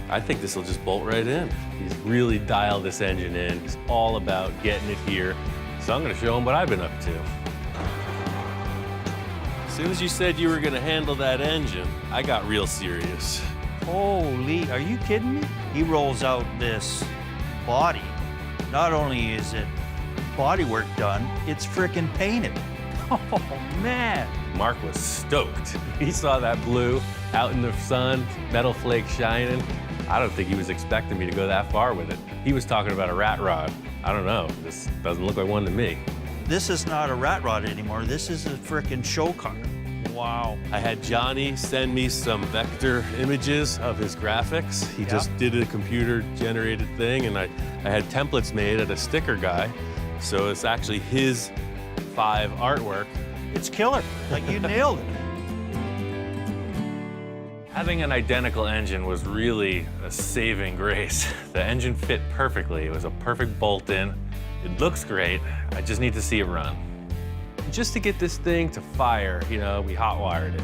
I think this will just bolt right in. He's really dialed this engine in. He's all about getting it here. So I'm gonna show him what I've been up to. As soon as you said you were gonna handle that engine, I got real serious. Holy, are you kidding me? He rolls out this body. Not only is it body work done, it's frickin' painted. Oh, man. Mark was stoked. He saw that blue out in the sun, metal flake shining. I don't think he was expecting me to go that far with it. He was talking about a rat rod. I don't know, this doesn't look like one to me. This is not a rat rod anymore. This is a frickin' show car. Wow. I had Johnny send me some vector images of his graphics. He just did a computer-generated thing, and I had templates made at a sticker guy. So it's actually his 5 artwork. It's killer. Like, you nailed it. Having an identical engine was really a saving grace. The engine fit perfectly. It was a perfect bolt-in. It looks great. I just need to see it run. Just to get this thing to fire, you know, we hot wired it.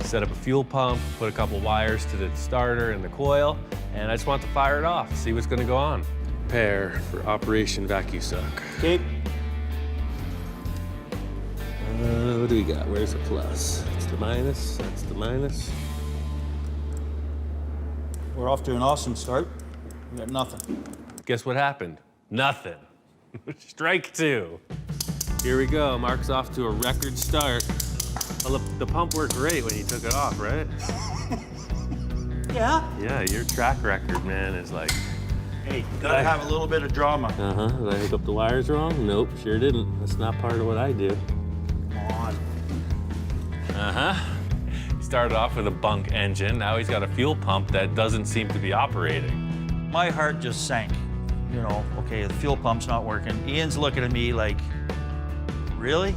Set up a fuel pump, put a couple wires to the starter and the coil, and I just want to fire it off, see what's gonna go on. Prepare for Operation Vacuum Suck. Okay. What do we got? Where's the plus? That's the minus, that's the minus. We're off to an awesome start. We got nothing. Guess what happened? Nothing. Strike 2. Here we go. Mark's off to a record start. Well, the pump worked great when you took it off, right? Yeah? Yeah, your track record, man, is like... Hey, gotta have a little bit of drama. Uh-huh. Did I hook up the wires wrong? Nope, sure didn't. That's not part of what I do. Come on. Uh-huh. He started off with a bunk engine. Now he's got a fuel pump that doesn't seem to be operating. My heart just sank. You know, okay, the fuel pump's not working. Ian's looking at me like, really?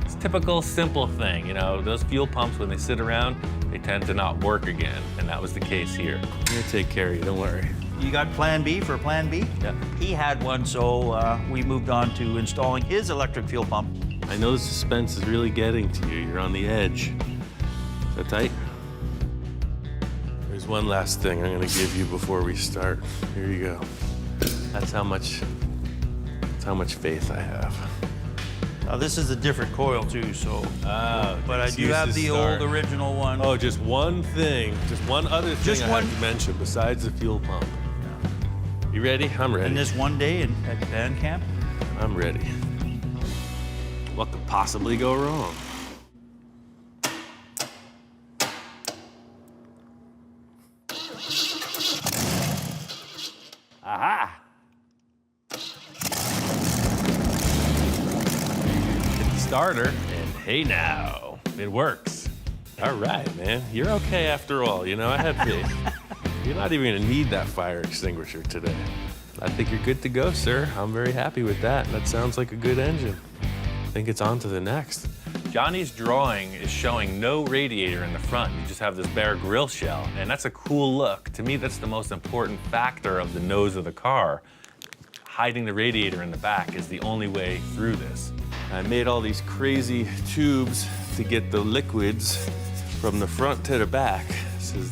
It's a typical simple thing, you know, those fuel pumps, when they sit around, they tend to not work again, and that was the case here. I'm gonna take care of you, don't worry. You got plan B for plan B? Yeah. He had one, so we moved on to installing his electric fuel pump. I know the suspense is really getting to you. You're on the edge. Is that tight? There's one last thing I'm gonna give you before we start. Here you go. That's how much faith I have. Now, this is a different coil too, so. Oh, But I do have the old original one. Oh, just one thing, just one other thing Just I one- have to mention besides the fuel pump. You ready? I'm ready. And this one day at band camp. I'm ready. What could possibly go wrong? Aha! Hit the starter, and hey now, it works. All right, man. You're okay after all. You know, I had faith. You're not even gonna need that fire extinguisher today. I think you're good to go, sir. I'm very happy with that. That sounds like a good engine. I think it's on to the next. Johnny's drawing is showing no radiator in the front. You just have this bare grill shell, and that's a cool look. To me, that's the most important factor of the nose of the car. Hiding the radiator in the back is the only way through this. I made all these crazy tubes to get the liquids from the front to the back. This is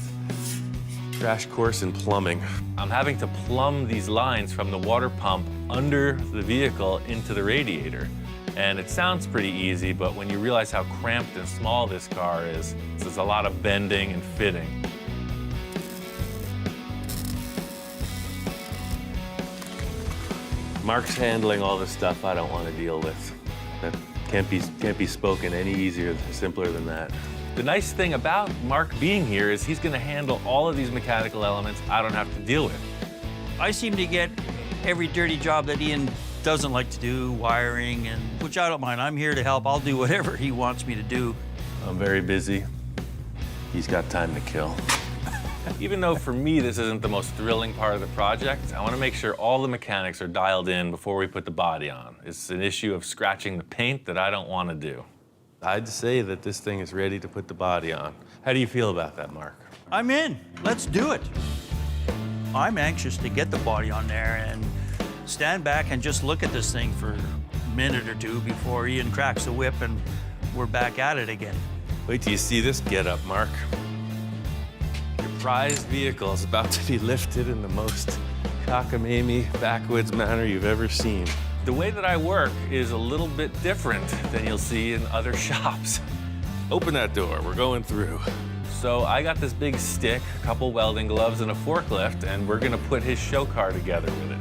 crash course in plumbing. I'm having to plumb these lines from the water pump under the vehicle into the radiator. And it sounds pretty easy, but when you realize how cramped and small this car is, there's a lot of bending and fitting. Mark's handling all the stuff I don't want to deal with. That can't be spoken any easier, simpler than that. The nice thing about Mark being here is he's going to handle all of these mechanical elements I don't have to deal with. I seem to get every dirty job that Ian doesn't like to do, wiring, and which I don't mind. I'm here to help. I'll do whatever he wants me to do. I'm very busy. He's got time to kill. Even though for me this isn't the most thrilling part of the project, I want to make sure all the mechanics are dialed in before we put the body on. It's an issue of scratching the paint that I don't want to do. I'd say that this thing is ready to put the body on. How do you feel about that, Mark? I'm in. Let's do it. I'm anxious to get the body on there and stand back and just look at this thing for a minute or two before Ian cracks the whip and we're back at it again. Wait till you see this getup, Mark. Your prized vehicle is about to be lifted in the most cockamamie, backwoods manner you've ever seen. The way that I work is a little bit different than you'll see in other shops. Open that door, we're going through. So I got this big stick, a couple welding gloves, and a forklift, and we're gonna put his show car together with it.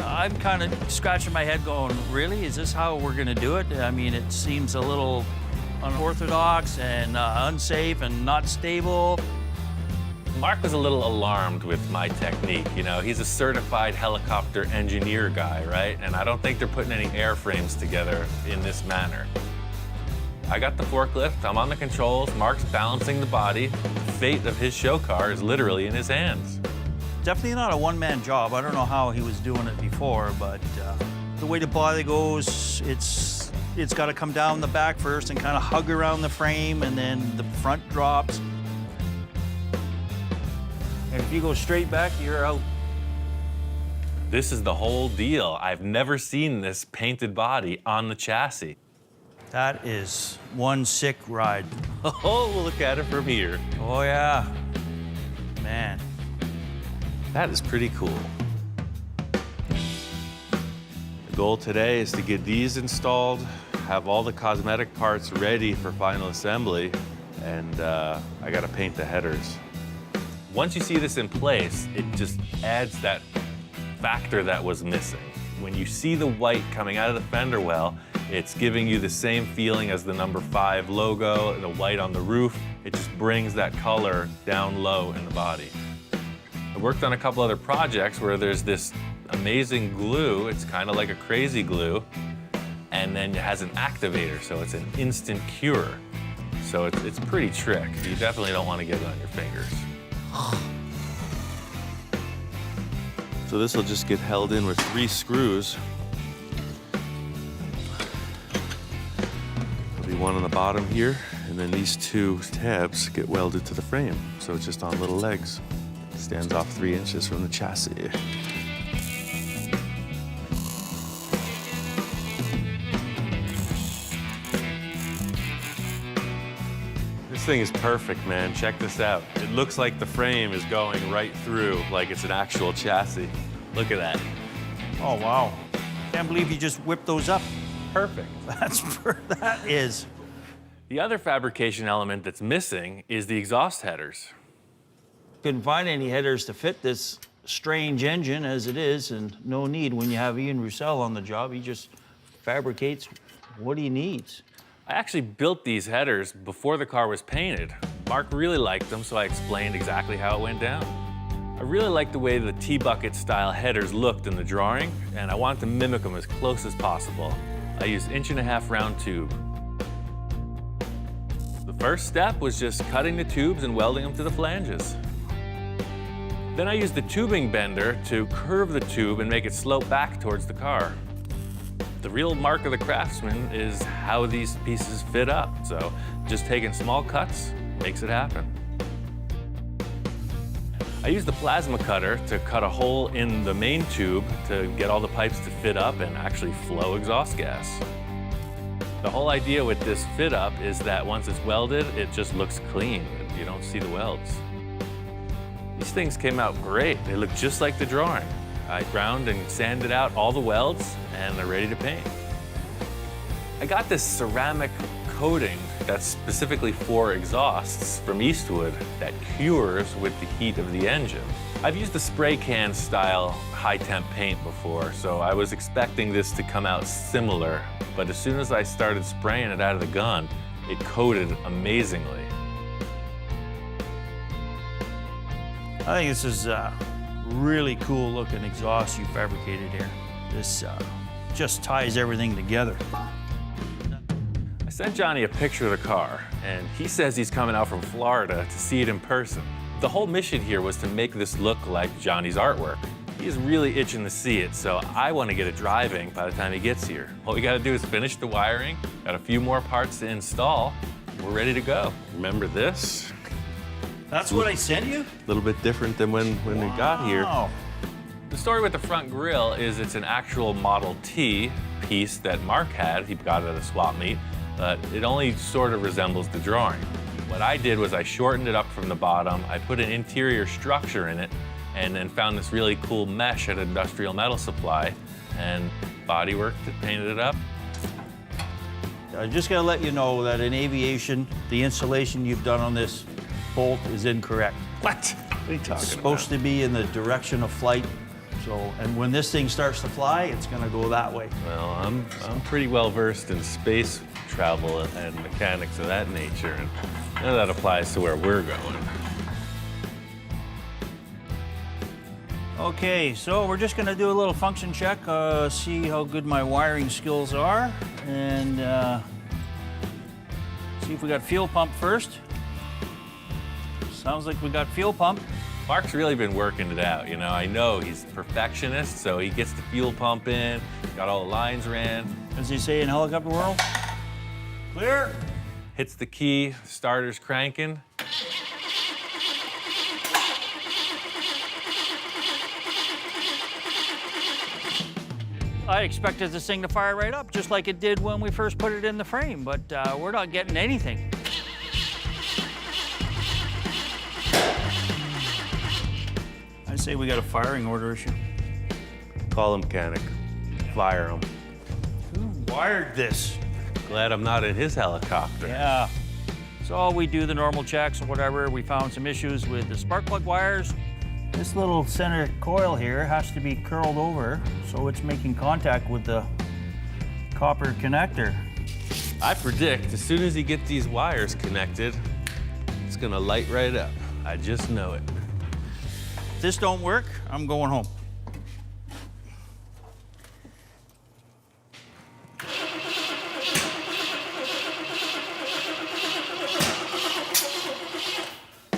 I'm kind of scratching my head going, really? Is this how we're going to do it? I mean, it seems a little unorthodox and unsafe and not stable. Mark was a little alarmed with my technique. You know, he's a certified helicopter engineer guy, right? And I don't think they're putting any airframes together in this manner. I got the forklift, I'm on the controls, Mark's balancing the body. The fate of his show car is literally in his hands. Definitely not a one-man job. I don't know how he was doing it before, but the way the body goes, it's got to come down the back first and kind of hug around the frame, and then the front drops. And if you go straight back, you're out. This is the whole deal. I've never seen this painted body on the chassis. That is one sick ride. Oh, look at it from here. Oh, yeah. Man. That is pretty cool. The goal today is to get these installed, have all the cosmetic parts ready for final assembly, and I gotta paint the headers. Once you see this in place, it just adds that factor that was missing. When you see the white coming out of the fender well, it's giving you the same feeling as the number 5 logo, the white on the roof. It just brings that color down low in the body. I worked on a couple other projects where there's this amazing glue. It's kind of like a crazy glue, and then it has an activator, so it's an instant cure. So it's pretty trick. You definitely don't want to get it on your fingers. So this will just get held in with 3 screws. There'll be one on the bottom here, and then these 2 tabs get welded to the frame. So it's just on little legs. Stands off 3 inches from the chassis. This thing is perfect, man. Check this out. It looks like the frame is going right through, like it's an actual chassis. Look at that. Oh, wow. Can't believe you just whipped those up. Perfect. That is. The other fabrication element that's missing is the exhaust headers. Couldn't find any headers to fit this strange engine as it is, and no need when you have Ian Roussel on the job. He just fabricates what he needs. I actually built these headers before the car was painted. Mark really liked them, so I explained exactly how it went down. I really liked the way the T-bucket style headers looked in the drawing, and I wanted to mimic them as close as possible. I used 1.5-inch round tube. The first step was just cutting the tubes and welding them to the flanges. Then I used the tubing bender to curve the tube and make it slope back towards the car. The real mark of the craftsman is how these pieces fit up, so just taking small cuts makes it happen. I used the plasma cutter to cut a hole in the main tube to get all the pipes to fit up and actually flow exhaust gas. The whole idea with this fit up is that once it's welded, it just looks clean. You don't see the welds. These things came out great. They look just like the drawing. I ground and sanded out all the welds and they're ready to paint. I got this ceramic coating that's specifically for exhausts from Eastwood that cures with the heat of the engine. I've used the spray can style high temp paint before, so I was expecting this to come out similar, but as soon as I started spraying it out of the gun, it coated amazingly. I think this is a really cool looking exhaust you fabricated here. This just ties everything together. I sent Johnny a picture of the car, and he says he's coming out from Florida to see it in person. The whole mission here was to make this look like Johnny's artwork. He's really itching to see it, so I want to get it driving by the time he gets here. All we got to do is finish the wiring, got a few more parts to install, we're ready to go. Remember this? That's what I sent you? A little bit different than when we got here. Wow. The story with the front grille is it's an actual Model T piece that Mark had. He got it at a swap meet, but it only sort of resembles the drawing. What I did was I shortened it up from the bottom, I put an interior structure in it, and then found this really cool mesh at Industrial Metal Supply, and bodyworked it, painted it up. I just gotta let you know that in aviation, the installation you've done on this bolt is incorrect. What? What are you talking It's supposed to be in the direction of flight. So, and when this thing starts to fly, it's gonna go that way. Well, I'm pretty well versed in space travel and mechanics of that nature, and none of that applies to where we're going. Okay, so we're just gonna do a little function check, see how good my wiring skills are, and see if we got fuel pump first. Sounds like we got fuel pump. Mark's really been working it out, you know. I know he's a perfectionist, so he gets the fuel pump in, got all the lines ran. As they say in helicopter world, clear. Hits the key, starter's cranking. I expected this thing to fire right up, just like it did when we first put it in the frame, but we're not getting anything. I say we got a firing order issue. Call a mechanic, fire him. Who wired this? Glad I'm not in his helicopter. Yeah. So we do the normal checks or whatever. We found some issues with the spark plug wires. This little center coil here has to be curled over, so it's making contact with the copper connector. I predict as soon as he gets these wires connected, it's gonna light right up. I just know it. If this don't work, I'm going home.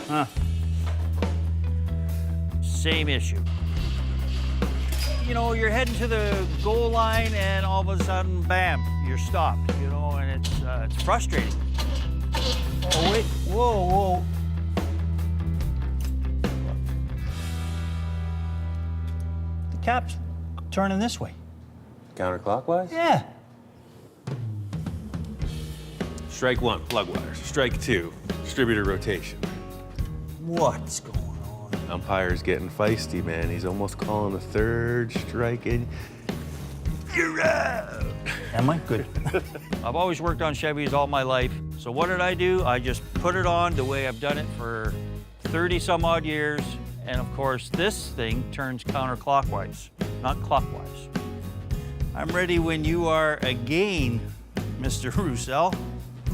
Huh. Same issue. You know, you're heading to the goal line and all of a sudden, bam, you're stopped, you know, and it's frustrating. Oh, wait, whoa, whoa. The cap's turning this way. Counterclockwise? Yeah. Strike one, plug wires. Strike two, distributor rotation. What's going on? Umpire's getting feisty, man. He's almost calling the third strike and you're out. Am I? Good. I've always worked on Chevys all my life. So what did I do? I just put it on the way I've done it for 30 some odd years. And of course, this thing turns counterclockwise, not clockwise. I'm ready when you are again, Mr. Roussel.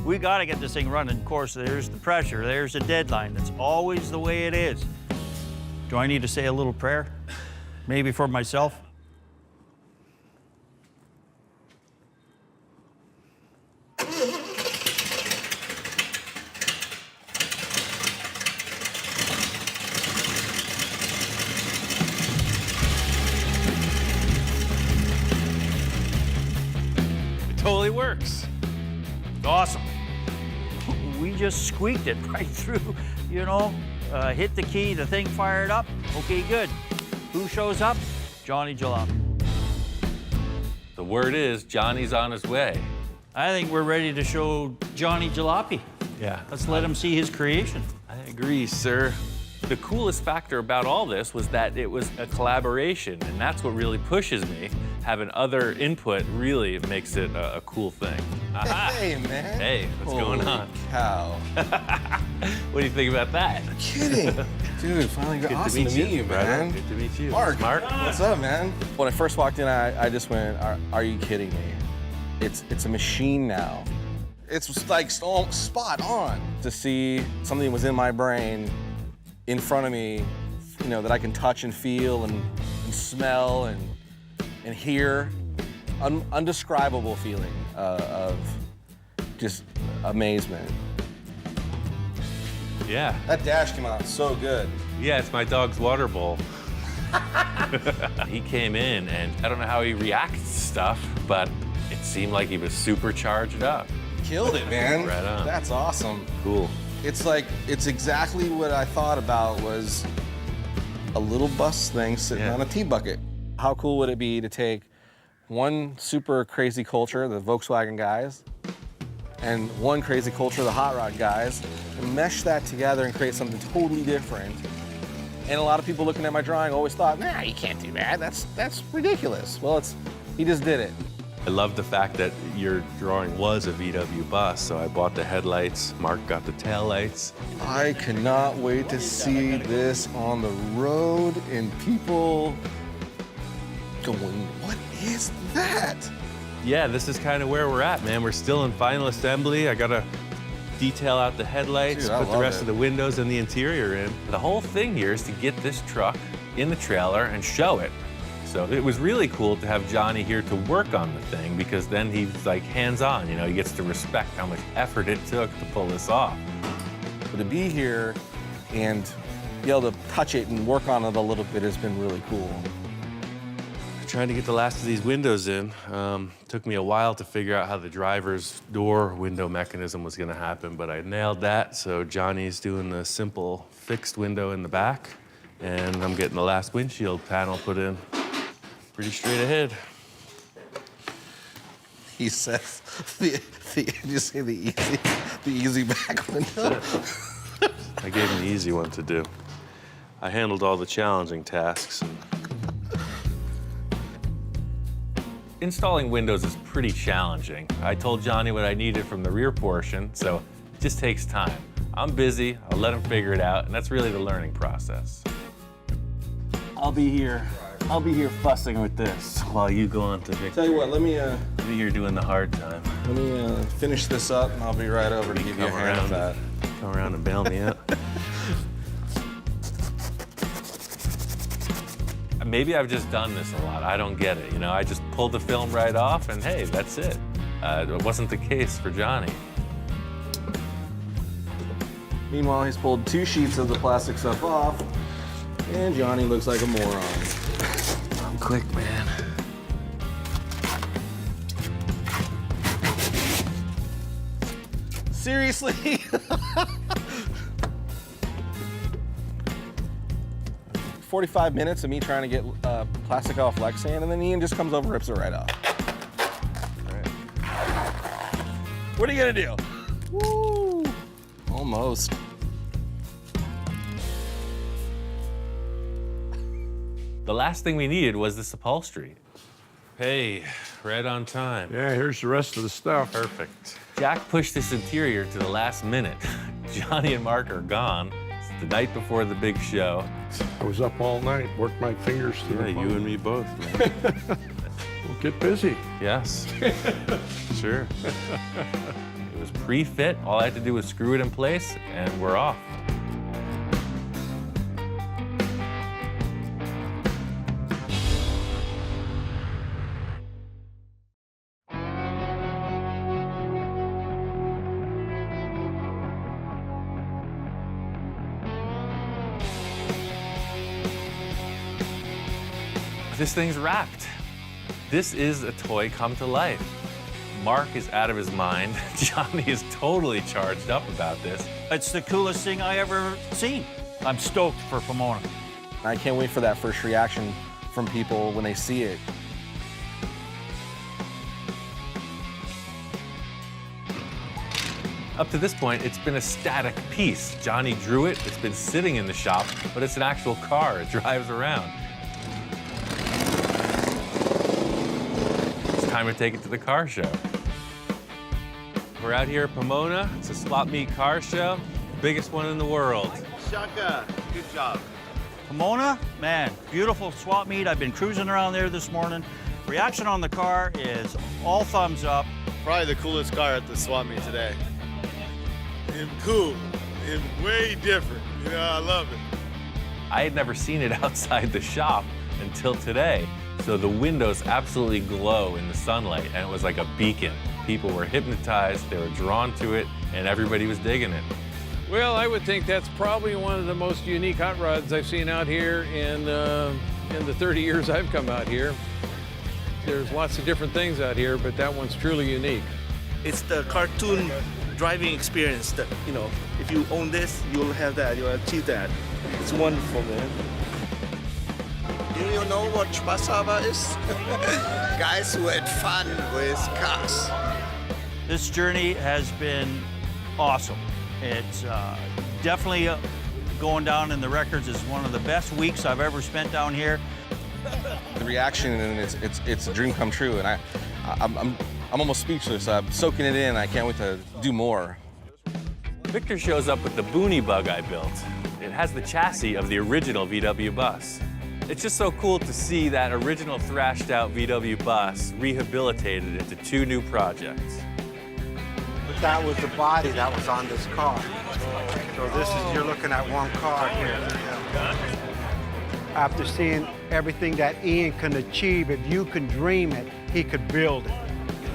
We gotta get this thing running. Of course, there's the pressure, there's the deadline. That's always the way it is. Do I need to say a little prayer? Maybe for myself? works. Awesome. We just squeaked it right through, you know, hit the key, the thing fired up. Okay, good. Who shows up? Johnny Jalopy. The word is Johnny's on his way. I think we're ready to show Johnny Jalopy. Yeah. Let's let him see his creation. I agree, sir. The coolest factor about all this was that it was a collaboration, and that's what really pushes me. Having other input really makes it a cool thing. Aha. Hey, man. Hey, what's going on? Cow. What do you think about that? Kidding. Dude, finally got awesome to meet you, brother. man. Good to meet you. Mark. Mark. What's up, man? When I first walked in, I just went, are you kidding me? It's a machine now. It's like spot on to see something that was in my brain in front of me, you know, that I can touch and feel and smell and hear. Undescribable feeling of just amazement. Yeah. That dash came out so good. Yeah, it's my dog's water bowl. He came in, and I don't know how he reacts to stuff, but it seemed like he was super charged up. Killed it, man. Right on. That's awesome. Cool. It's like, it's exactly what I thought about was a little bus thing sitting Yeah. on a tea bucket. How cool would it be to take one super crazy culture, the Volkswagen guys, and one crazy culture, the hot rod guys, and mesh that together and create something totally different. And a lot of people looking at my drawing always thought, nah, you can't do that. That's ridiculous. Well, he just did it. I love the fact that your drawing was a VW bus, so I bought the headlights, Mark got the taillights. I cannot wait to see this on the road and people going, what is that? Yeah, this is kind of where we're at, man. We're still in final assembly. I gotta detail out the headlights, Dude, I put the love rest it. of the windows and the interior in. The whole thing here is to get this truck in the trailer and show it. So it was really cool to have Johnny here to work on the thing, because then he's like hands-on, you know, he gets to respect how much effort it took to pull this off. But to be here and be able to touch it and work on it a little bit has been really cool. Trying to get the last of these windows in. Took me a while to figure out how the driver's door window mechanism was gonna happen, but I nailed that. So Johnny's doing the simple fixed window in the back, and I'm getting the last windshield panel put in. Pretty straight ahead. He says, just say the easy back window. I gave him the easy one to do. I handled all the challenging tasks. Installing windows is pretty challenging. I told Johnny what I needed from the rear portion, so it just takes time. I'm busy, I'll let him figure it out, and that's really the learning process. I'll be here fussing with this while you go on to victory. Tell you what, let me Be here doing the hard time. finish this up and I'll be right over to give you a Come hand with that. Come around and bail me out. Maybe I've just done this a lot. I don't get it. You know, I just pulled the film right off and hey, that's it. It wasn't the case for Johnny. Meanwhile, he's pulled 2 sheets of the plastic stuff off, and Johnny looks like a moron. I'm quick, man. Seriously? 45 minutes of me trying to get plastic off flex sand, and then Ian just comes over and rips it right off. All right. What are you gonna do? Woo! Almost. The last thing we needed was this upholstery. Hey, right on time. Yeah, here's the rest of the stuff. Perfect. Jack pushed this interior to the last minute. Johnny and Mark are gone. It's the night before the big show. I was up all night, worked my fingers to Yeah, the you bone. and me both, man. We'll get busy. Yes. Sure. It was pre-fit. All I had to do was screw it in place, and we're off. This thing's wrapped. This is a toy come to life. Mark is out of his mind. Johnny is totally charged up about this. It's the coolest thing I ever seen. I'm stoked for Pomona. I can't wait for that first reaction from people when they see it. Up to this point, it's been a static piece. Johnny drew it, it's been sitting in the shop, but it's an actual car, it drives around. It's time to take it to the car show. We're out here at Pomona. It's a swap meet car show, biggest one in the world. Shaka, good job. Pomona, man, beautiful swap meet. I've been cruising around there this morning. Reaction on the car is all thumbs up. Probably the coolest car at the swap meet today. And cool, and way different. You know, I love it. I had never seen it outside the shop until today. So the windows absolutely glow in the sunlight, and it was like a beacon. People were hypnotized, they were drawn to it, and everybody was digging it. Well, I would think that's probably one of the most unique hot rods I've seen out here in the 30 years I've come out here. There's lots of different things out here, but that one's truly unique. It's the cartoon driving experience that, you know, if you own this, you'll have that, you'll achieve that. It's wonderful, man. Do you know what Spaßhaber is? Guys who had fun with cars. This journey has been awesome. It's definitely going down in the records as one of the best weeks I've ever spent down here. The reaction, and it's a dream come true, and I'm almost speechless. I'm soaking it in. I can't wait to do more. Victor shows up with the Boonie Bug I built. It has the chassis of the original VW bus. It's just so cool to see that original thrashed out VW bus rehabilitated into two new projects. But that was the body that was on this car. So this is, you're looking at one car here. After seeing everything that Ian can achieve, if you can dream it, he could build it.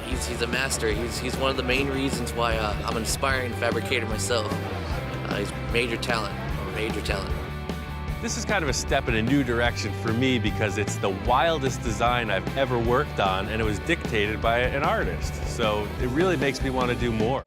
He's a master. He's one of the main reasons why I'm an aspiring fabricator myself. He's major talent. This is kind of a step in a new direction for me because it's the wildest design I've ever worked on, and it was dictated by an artist. So it really makes me want to do more.